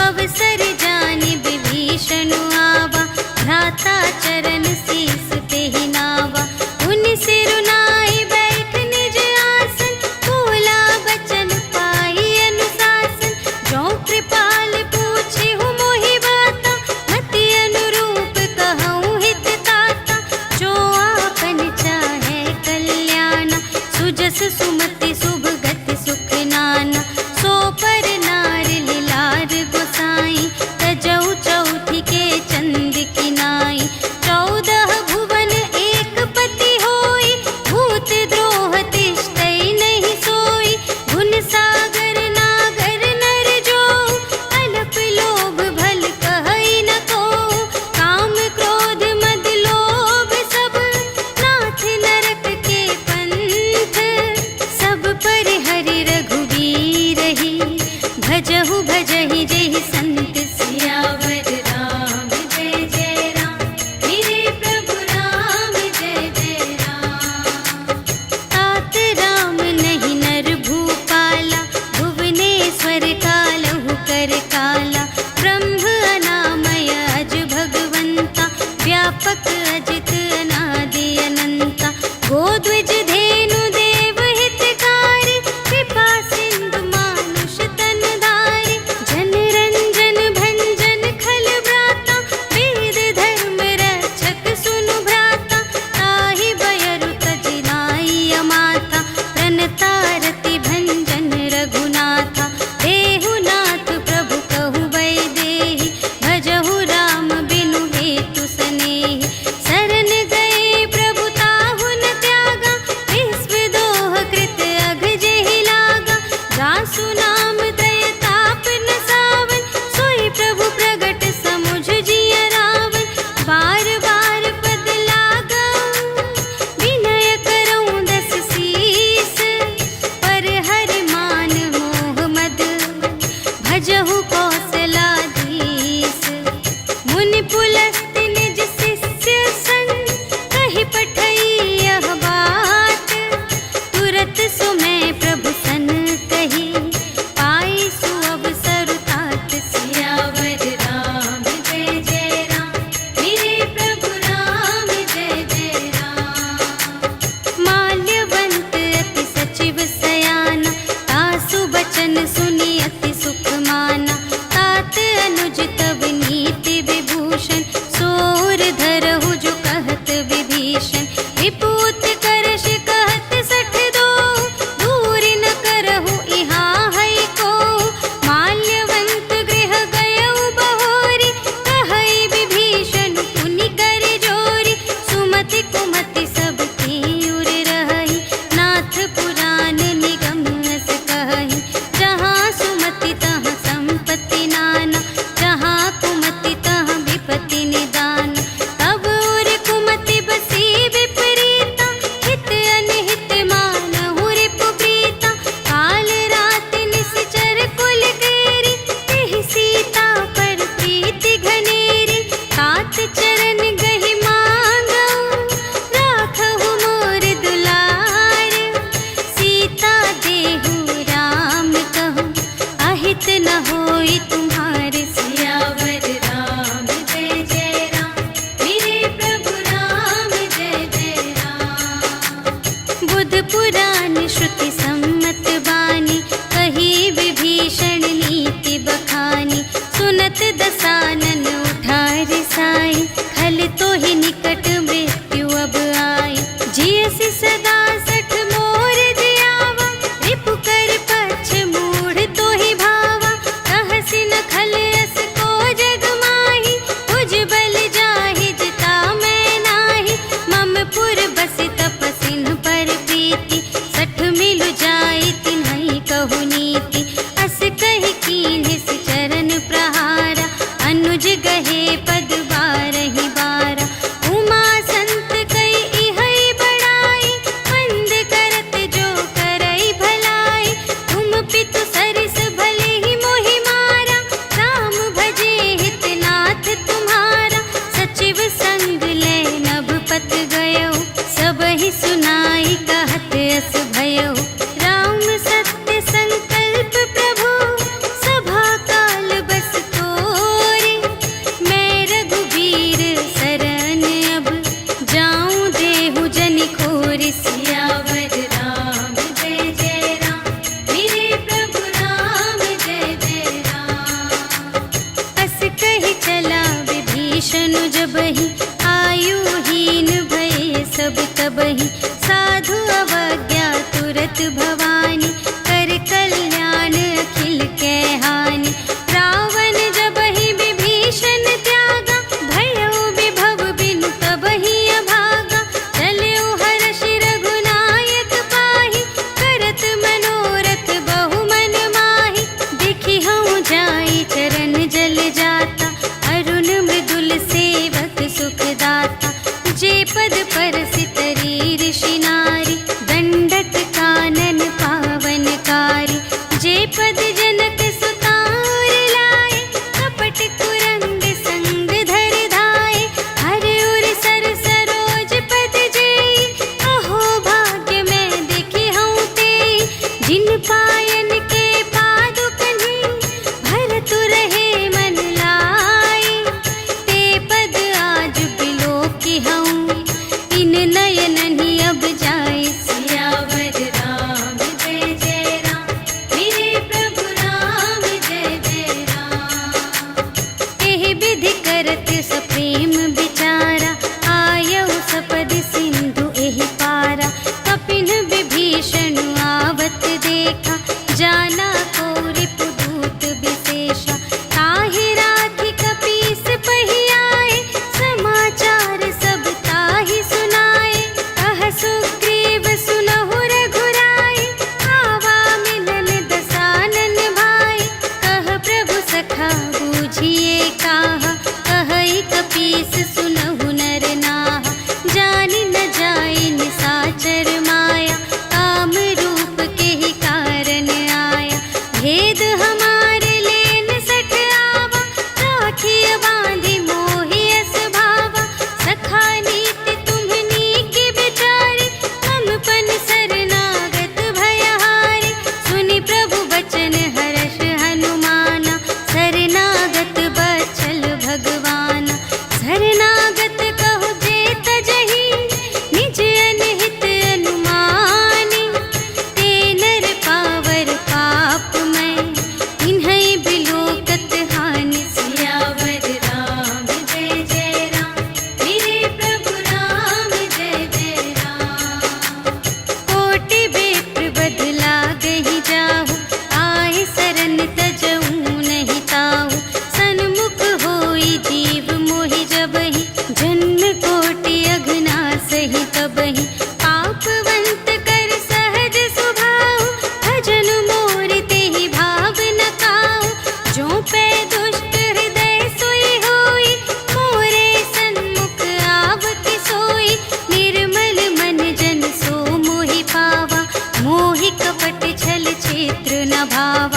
अवसर जानि विभीषण आवा, भ्राता चरण शीस तेहि नावा। उन सिरुनाई बैठ निज आसन, बोला बचन पाई अनुशासन। जो कृपाल पूछे हूँ मोहि बाता, मति अनुरूप कहूँ हित ताता। जो आपन चाहे कल्याण, सुजस सुमति शुभ गति सुख नाना। सो पर नार लिलार गोसाई, तजौ चौथी के चंद की नाई। 14 भुवन एक पति होई, भूत द्रोह तिष्ठै नहीं सोई। गुण सागर नागर नर जो, अल्प लोभ भल कहै न को। काम क्रोध मद लोभ सब, नाथ नरक के पंथ। सब पर हरि रघुवीर ही, भजहु भजहि जेहि संत। सियावर राम जय जय राम, मेरे प्रभु राम जय जय राम। तात राम नहीं नर भूपाला, भुवनेश्वर कालहु कर काला। ब्रह्म अनामय अज भगवंता, व्यापक अजित अनादि अनंता। गोध्वज धेनु देव हितकारी, कृपा सिंधु मानुष तन धारी। जन रंजन भंजन खल व्राता, वेद धर्म रक्षक सुनु भ्राता। ताहि बयरु तजि नाई अमाता, प्रणतारति भंजन रघुनाथा। देहुनाथ प्रभु कहु वैदेही, भजहु राम बिनु हेतु सनेही। शरण गए प्रभु ताहु न त्यागा, विश्व दोह कृत अघ जेहि लागा। जासु नाम दय ताप न सावन, सोई प्रभु प्रगट समुझ जिय रावण। बार बार पद लागा, विनय करऊँ दस शीस। पर हरि मान मोह मद, भजहु कौशलाधीश। मुनि पुलस्त्य निज शिष्य संग, कहि पठई यह बात। तुरत सुमय प्रभु सन कही, पाई सुअवसर तात। सियावर राम जय जय राम, मेरे प्रभु राम जय जय राम। माल्यवंत अति सचिव सयाना, तासु बचन सुनि अति सुख माना। तात अनुज तब नीति विभूषण, सोर धरहु जो कहत विभीषण। विपूत करश कहत 62, दूर न करहु इहाँ है को। माल्यवंत गृह गयउ बहोरी, कहै विभीषण पुनि कर जोरी। सुमति कुमति सब की उर रहहि, नाथ पुराण निगम अस कहहि। जहाँ सुमति तहाँ संपत्ति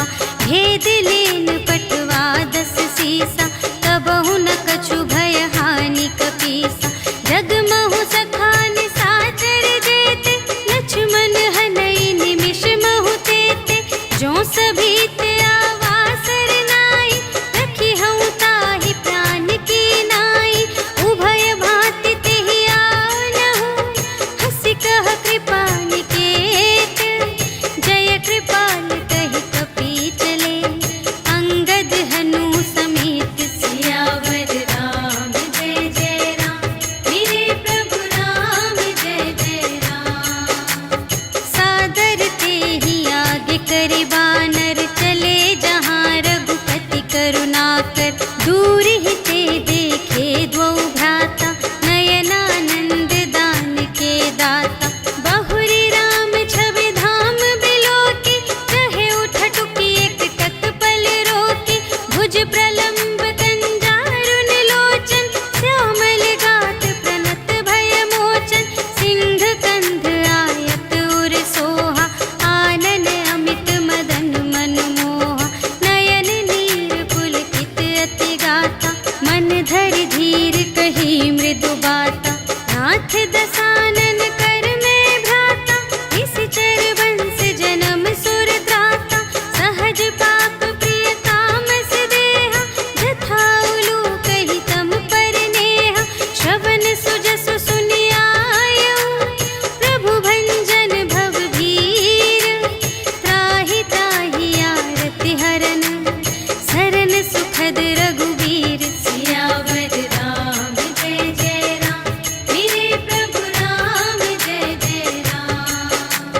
आवा। भेद लेन पटवा 10 सीसा, तबहु न कछु भय हानि कपीसा। जगमहु सखान साचर जेते, लक्ष्मण हनई निमिष महु तेते। जो सभी ते आवा सरनाई, रखी हूँ ताहि प्राण की नाई। उभय भांति तेहि आनहु, हंसि कह कृपा निकेत। जय कृपाल कहि कपी चले, अंगद हनु समेत। सियावर राम जय जय राम, मेरे प्रभु राम जय जय राम। सादर तेहि आगे करे बानर, चले जहाँ रघुपति करुणाकर। दूर ही ते देखे द्वौ भ्राता, नयनानंद दान के दाता। बहुरी राम छवि धाम बिलोके, कहे उठटुकी एक तत्पल रोके। भुज प्रलंब कंजारुन लोचन, श्यामल गात प्रणत भय मोचन। सिंह कंध आयत उर सोहा, आनन अमित मदन मनमोहा। नयन नीर पुलकित अति गाता, मन धरि धीर कही मृदु बाता। नाथ दसानन कर में भ्राता, निश्चर वंश जन्म सुर त्राता। सहज पाप प्रिय तामस देहा, जथा उलूक ही तम पर नेहा। श्रवण सुजसु सुनि आयऊ, प्रभु भंजन भव भीर। त्राहि त्राहि आरति हरन, सरन सुखद रघुवीर। सियावर राम जय जय राम, मेरे प्रभु राम जय जय राम।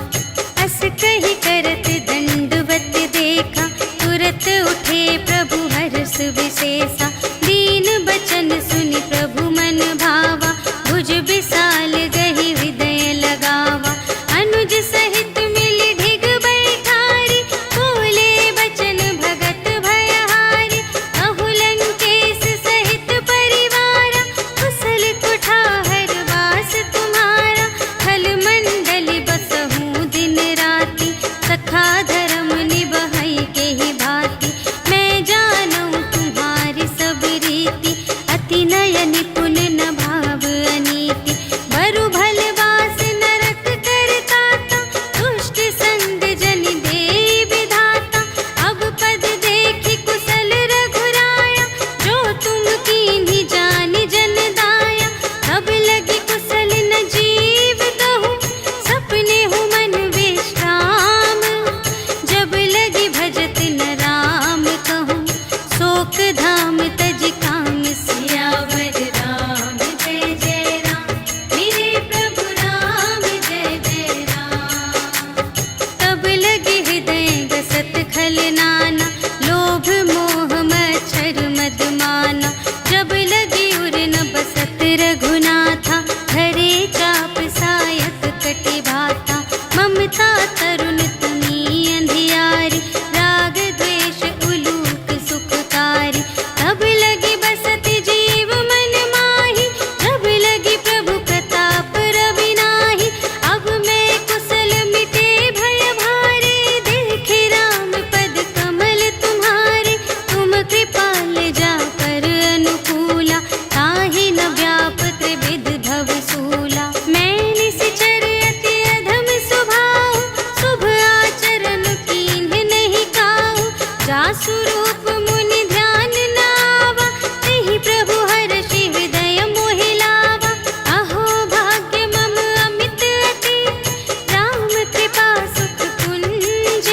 अस कहि करत दंडवत देखा, तुरत उठे प्रभु हर्ष विशेषा। दीन बचन सुनि प्रभु मन भावा, भुज विशाल गहि हृदय लगावा। अनुज सहित मिलि ढिग बैठारी, बोले बचन भगत भयहारी। कहु लंकेश सहित परिवारा, कुशल कुठार वास तुम्हारा। खल मंडल बसहु दिन राति, सखा धर्म निबहै केहि भांति। मैं जानऊँ तुम्हारी सब रीति, अति नय निपुण न भाव अनीति। बरु भल वास नरक करताता, दुष्ट संग जन देई विधाता। अब पद देखि कुशल रघुराया, जो तुम कीन्ही जानि जन दाया। अब लगी कुशल न जीव कहूँ, सपने हूँ मन विश्राम। जब लगी भजत न राम कहूँ, शोक धाम तज काम। सियावर राम जय जय राम, मेरे प्रभु राम जय जय राम। तब लगे हृदय गसत खल नाना, लोभ मोह मच्छर मद माना। जब लगी उर न बसत रघुनाथा, धरे चाप सायक कटि भाता। ममता तरुण तुमी अंधियारी, राग द्वेष उलूक सुखकारी। तब लगी बसत जीव मन माही, जब लगी प्रभु प्रताप रवि नाही। अब मैं कुशल मिटे भय भारे, देखे राम पद कमल तुम्हारे। तुम कृपाल जा कर अनुकूला, ताहि न व्याप त्रिविध भव सूला। मैं निश्चर अति अधम स्वभाव, शुभ आचरण कीन्ह नहीं काहू। जासु रूप मुनि ध्यान न आवा, तेहि प्रभु हर्षि हृदय मोहि लावा। अहो भाग्य मम अमित अति, राम कृपा सुख कुंज।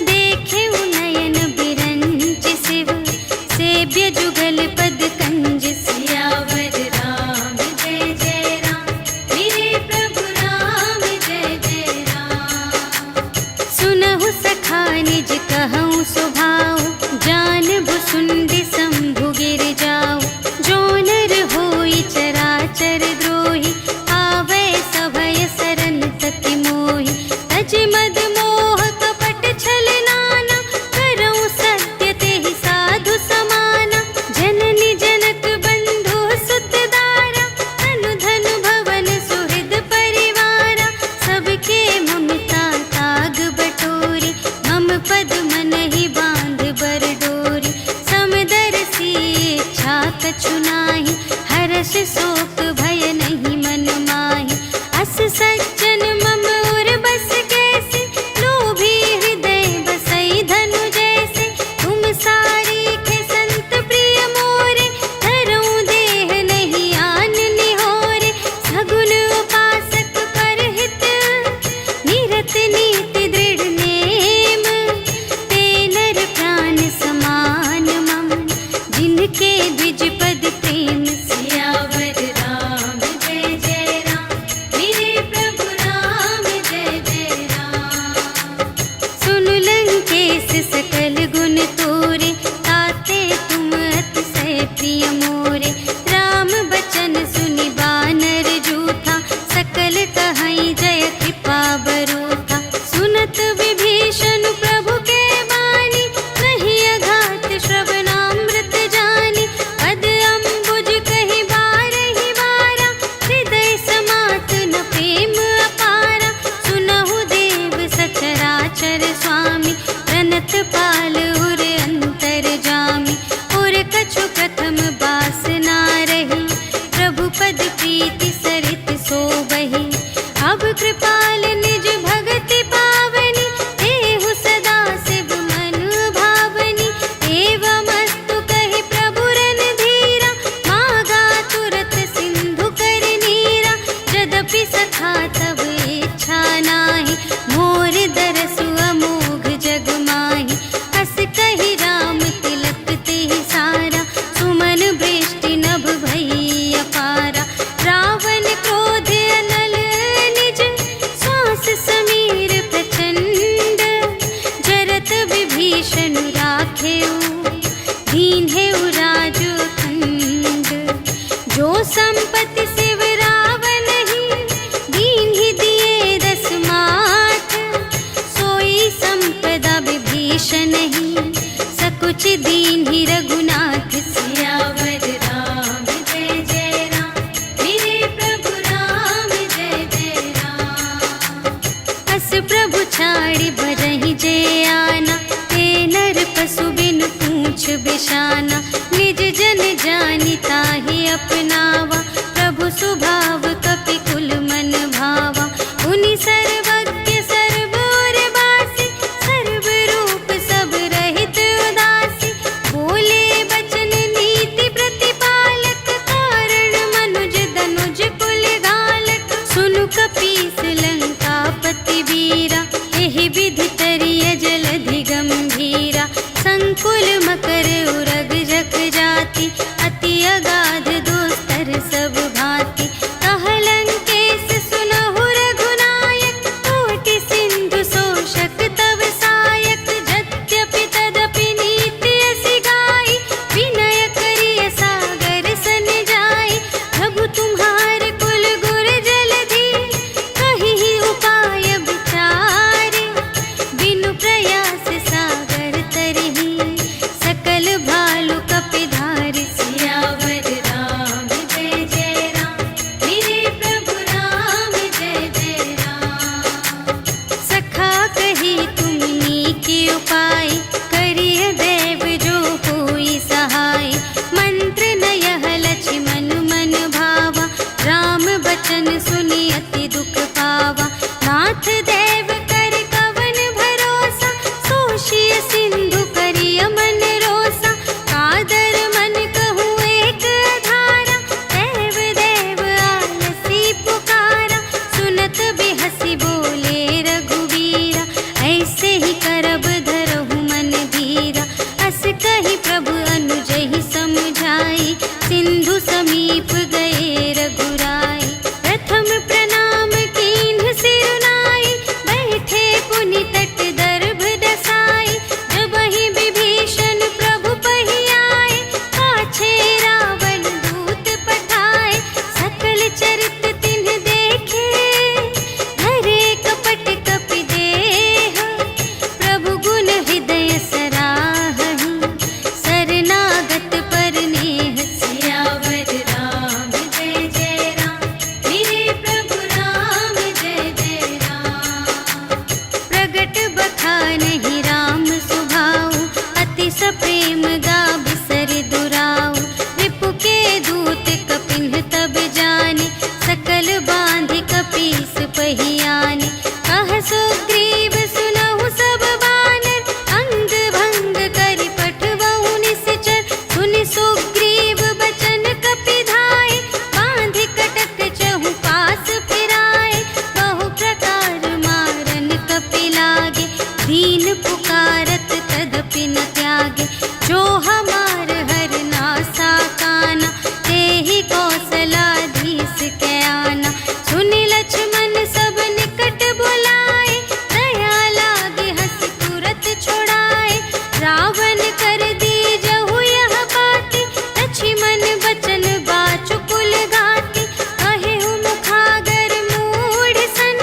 देखे नयन बिरंच शिव, सेव्य जुगल पद कंज। सियावर राम जय जय राम, मेरे प्रभु राम जय जय राम। सुनहु सखा निज कहऊँ स्वभाव, विभीषण राखेऊ, दीन है राज अखंड। जो संपत्ति शिव रावण ही, दीन ही दिए 10 माथ। सोई संपदा विभीषण ही, सकुच दीन ही रघुनाथ। सियावर राम जय जय राम, मेरे प्रभु राम जय जय राम। अस प्रभु छाड़ी भरहि जय आना, ते नर पशु बिन पूछ बिशाना। निज जन जानि ताहि अपनावा, प्रभु स्वभाव कपि कुल मन भावा। उनि सर्वज्ञ सर्व और बासी, सर्व रूप सब रहित उदासी। बोले बचन नीति प्रतिपालक, कारण मनुज धनुज कुल घालक। सुनु कपीस लंकापति वीरा, एहि विधि तरिय जलधि गंभीरा। संकुल मकर उरग जख जाति, अति अगाध दोस्तर सब भांति। कह लंकेश सुनहु रघुनायक, कोटि सिंधु शोषक तव सायक। यद्यपि तदपि नीति असि गाई, विनय करिय सागर सन जाई। प्रभु तुम्हार कुल गुर जलधि, कहिहि उपाय विचारे। बिनु प्रयास सागर तरहि, सकल भालु कपिधारि। सियावर राम जय जय राम, मेरे प्रभु राम जय जय राम। सखा कही तुमनी के उपाय, करिय देव जो होई सहाय। मंत्र नयह लक्ष्मण मन भावा, राम बचन सुनि अति दुख पावा। नाथ देव कर कवन भरोसा, सोषिय सिंधु करिय मन रोसा। कादर मन कहूँ एक अधारा, देव देव आलसी पुकारा। सुनत बिहसी बोले रघुवीरा, ऐसे ही करब धरहु मन धीरा। अस कही प्रभु अनुजहि समझाई, सिंधु समीप गए रघुराई। प्रथम प्रणाम कीन्ह सिरुनाई, बैठे पुनि तट दर्भ दसाई। जबहि विभीषण प्रभु पहि आए, पाछे रावण दूत पठाए। सकल चरित तिन्ह देखे, धरे कपट कपि देह। प्रभु गुण हृदय सराहहि, शरणागत पर नेह। सियावर राम जय जय राम, मेरे प्रभु राम जय जय राम। प्रगट बखानहि राम सुभाऊ, अति सप्रेम गा बिसर दुराऊ। रिपु के दूत कपिन्ह तब जाने, सकल बांधि कपीस पहि आने। कह सुग्रीव सुनहु सब बानर, अंग भंग करि पठवहु निश्चर। सुनि सुग्रीव बचन कपिधाय, बांधि कटक चहु पास फिराए। बहु प्रकार मारन कपि लागे, दीन पुकारत तदपि न त्यागे। जो हमार हर नासा काना, तेहि कौशलाधीश के आना। सुनि लक्ष्मण सब निकट बुलाए, दया लागे हँसि तुरत छुड़ाए। रावण कर दीजहु यह बाती, लक्ष्मण बचन बाचु कुल घाती। कहेहु मुखागर मूढ़ सन,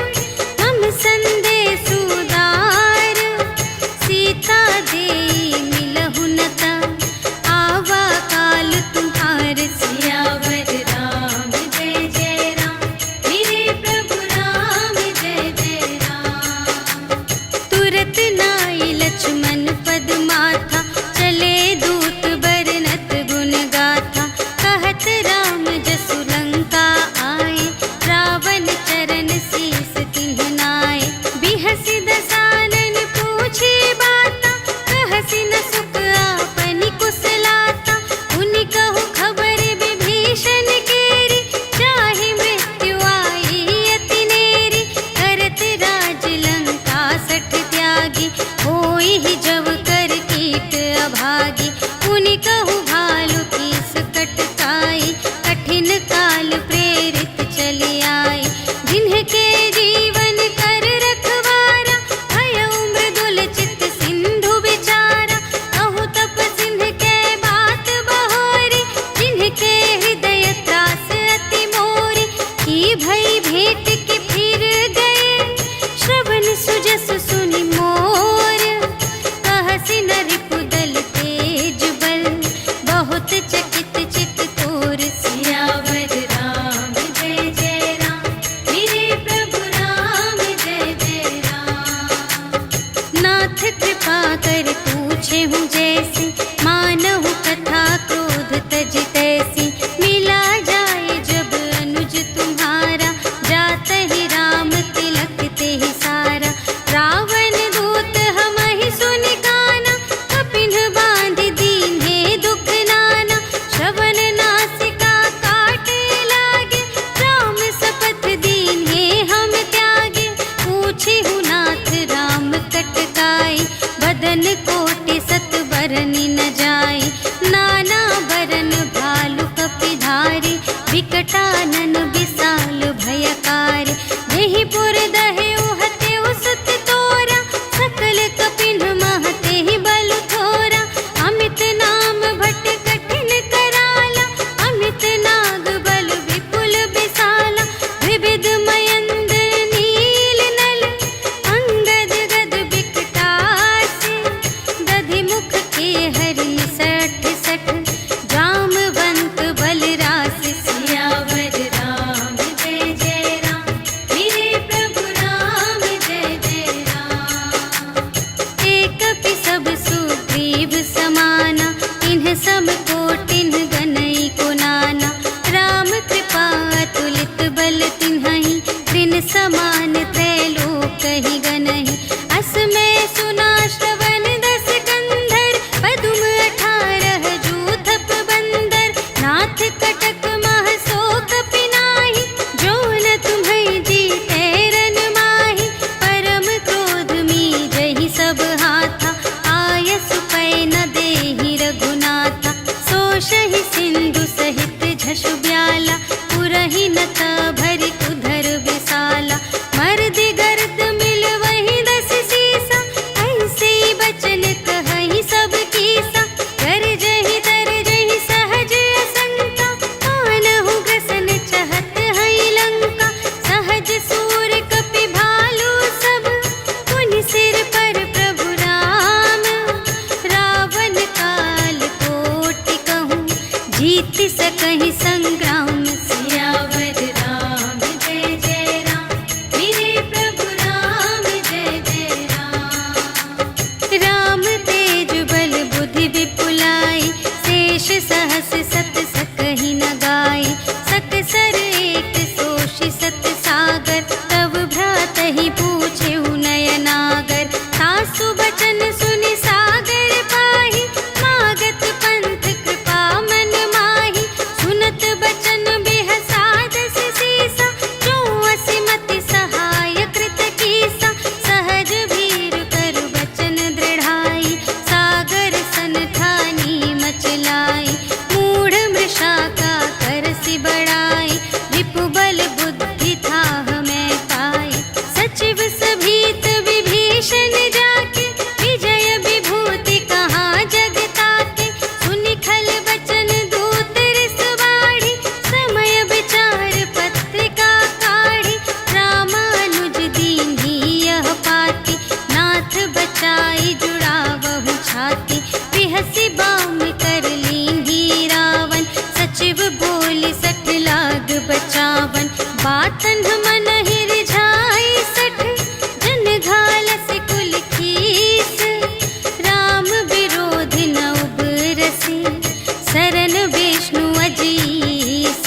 हम संदेश उदार। सीता देई मिलहु न ता, आवा काल तुम्हार। सियावर राम जय जय राम, मेरे प्रभु राम जय जय राम। तुरत नाई लक्ष्मण पद माथा, चले दूत बरनत गुण गाथा। कहत राम जसु लंका आए, रावण चरण शीस तिन्ह नाए। बिहसि दसानन पूछे बाता, कहसि न सुख आपनि कुशलाता। उनि कहु खबर विभीषण केरी, चाहे मृत्यु आई अति नेरी। करत राज लंका सठ त्यागी, होई ही जब कर कीट अभागी। उनि कहु भालु कीस कटकाई, कठिन काल प्रेरित चली आई। जिन्हके जीवन कर रखवारा, भयउ मृदुल चित सिंधु विचारा। ऐसी, मानहु कथा क्रोध तज तैसी। मिला जाए जब अनुज तुम्हारा, जात ही राम तिलक ते ही सारा। रावण दूत हमहि सुनि काना, कपिन बांध दीन्हे दुख नाना। श्रवण नासिका काटे लागे, राम शपथ दीन्हे हम त्यागे। पूछिहु नाथ राम कटकाई, बदन कोटि सत बरनि न जाई। नाना बरन भालु कपिधारी, विकटानन विशाल भयकारी। देहि पुर दहेउ हतेउ सुत तोरा, सकल कपिन महते ही बल थोरा। अमित नाम भट कठिन कराला, अमित नाग बल विपुल विशाला। विविध मयंद्र नील नल, अंगद गद विकटासी। दधि मुख के हरि सठ सठ, जामवंत बलरासी। सियावर राम जय जय राम, मेरे प्रभु राम जय जय राम। एक कपि सब सुग्रीव समाना, इन्ह सब कोटिन्ह गनई को नाना। राम कृपा अतुलित बल तिन्हहि, त्रिन समान त्रैलोक ही गनहि। अस मैं सुना श्रवण दस कंधर, पदुम 18 जूथप बंदर। नाथ कटक मह सो कपि नाही, जो न तुम्है जीतै रन माही। परम क्रोध मीजहि सब हाथा, आयसु पै न देहि रघुनाथा। सोषहि सिंधु सहित झषु ब्याला, पुरहि नत भरि उधर विशाला। मर्दि गर्द मिल वही 10 सीसा, ऐसे बचन कहहि सब कीसा। गरजहि तरजहि सहज असंका, मानहु ग्रसन चहत हई लंका। सहज सूर कपि भालु सब, पुनि सिर पर प्रभु राम। रावण काल कोटि कहूँ, जीत सकहि संग्राम। सियावर राम जय जय राम, मेरे प्रभु राम जय जय राम। राम तेज बल बुद्धि विपुलाई, शेष सहस सत सकहि न गाई। सकसर एक सोषि सत सागर, तब भ्रातहि पूछेउ नयनागर। सासु बचन सुनि सागर पाहि, मागत पंथ कृपा मन माहि। सुनत बचन बिहसा 10 सीसा, जो असिमति सहाय कृत कीसा। सहज भीर कर बचन दृढ़ाई, सागर सन ठानी मचलाई। मूढ़ मृषा का करसि बड़ाई, रिपु बल बुद्धि थाह मैं पाई। सचिव सभीत विभीषण जाके, विजय विभूति कहाँ जग ताके। सुनि खल बचन दूत रिस बाढ़ी, समय विचार पत्रिका काढ़ी। रामानुज दीन्ही यह पाती, नाथ बचाई जुड़ावहु छाती। बिहसि बाम कर लीन्ही रावण, सचिव बोलि 60 लाग बचावन। बातन मन ही रिझाई 60, जन घालसि कुल खीस। राम विरोधि न उबरसि, सरन विष्णु अजीस।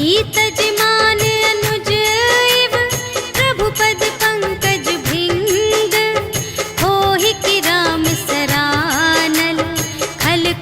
ईतज मान अनुज इव, प्रभु पद पंकज भृंग। होहि कि राम सरानल, खल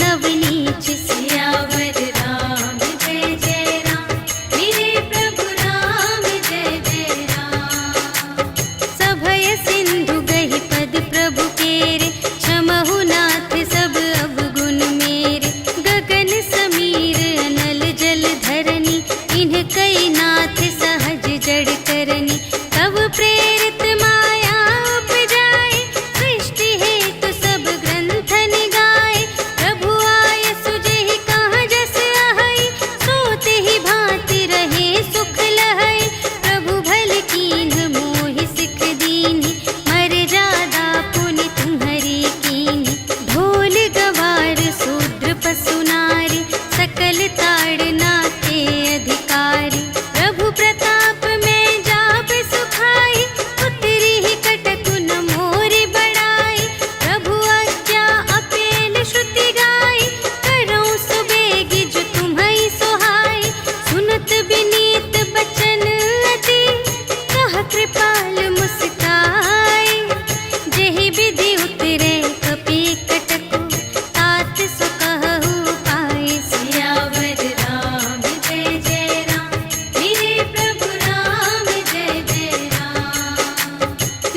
नवनीच सियावर राम जय जय राम मेरे प्रभु राम जय जय राम। सभय सिंधु गहि पद प्रभु केरे क्षमहु नाथ सब अवगुण मेरे। गगन समीर अनल जल धरनी इन्ह कई नाथ सहज जड़ करनी। तब प्रेरित माया उपजाए सृष्टि हेतु सब ग्रंथन गाए। प्रभु आय सुजेहि कहाँ जस अहै सोते ही भांति रहे सुख लहै। प्रभु भल कीन्ह मोहि सिख दीन्हि मर्यादा पुनि तुम्हरी कीन्हि। ढोल गवार शूद्र पशु नारी सकल ताड़ना के अधिकारी। प्रभु प्रताप में जाप सुखाई उतरी ही कटकु न मोरि बड़ाई। प्रभु आज्ञा अपेल श्रुति गाई करऊँ सुबेगी जो तुम्है सोहाई। सुनत विनीत बचन अति कह कृपाल मुस्काई। जेहि विधि उतरे कपि कटकु तात सो कहु पाई। सियावर राम जय जय राम मेरे प्रभु राम जय जय राम।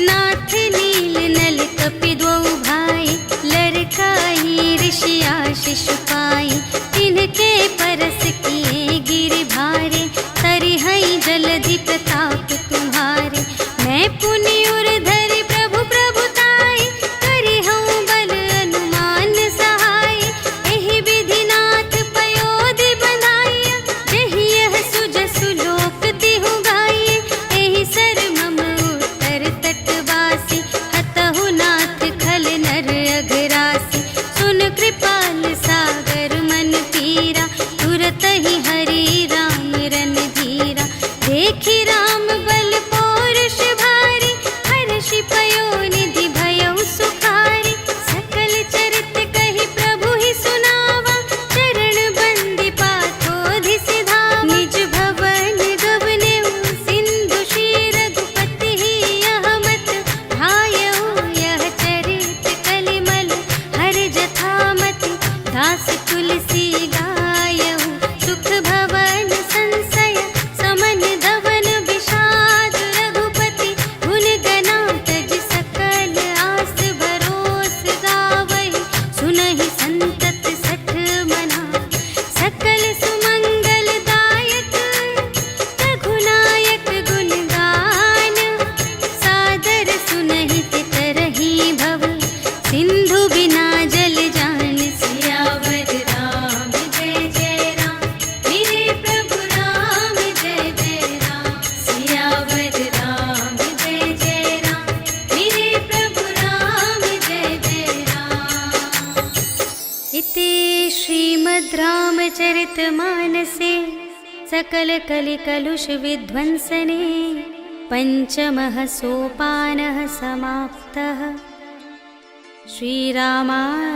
नाथ नील नल कपि द्वौ भाई लरकाई ऋषि आशीष पाई। तिनके परस किए गिरि भारे तरिहै जलधि प्रताप तुम्हारे। मैं पुनि उर धरि प्रभु प्रभुताई करिहउँ बल अनुमान सहाय। एहि विधि नाथ पयोधि बंधाइया जेहि यह सुजसु लोक तिहु गाइए। एहि सर मम उत्तर तटवासी हतहु नाथ खल नर अघरासी। सुन कृपाल सागर मन पीरा तुरत ही हरि राम रन धीरा। देखि राम बल पौरुष भारी हर्षि पयोनिधि भयउ सुखारी। सकल चरित कहि प्रभु ही सुनावा चरण बंदी पाथोधि सिधावा। निज भवन गवनेउ सिंधु श्री रघुपति ही यह मत ढायउ। यह चरित कलिमल हर जथामति दास तुलसी गायउ। सुख भवन संशय समन धवन विषाद रघुपति गुण गना तज सकल आस भरोस गावहि। सुनहि संतत सठ मना सकल सुमंगल दायक रघुनायक गुण गान। सादर सुनहि तितरहि भव सिंधु बिना जल जान। सियावर राम जय जय राम मेरे प्रभु राम जय जय राम। सियावर राम जय जय राम मेरे प्रभु राम जय जय राम। इति श्रीमद् रामचरितमानसे सकल कलि कलुष विध्वंसने पंचमः सोपानः समाप्तः। श्रीरामार्पणमस्तु।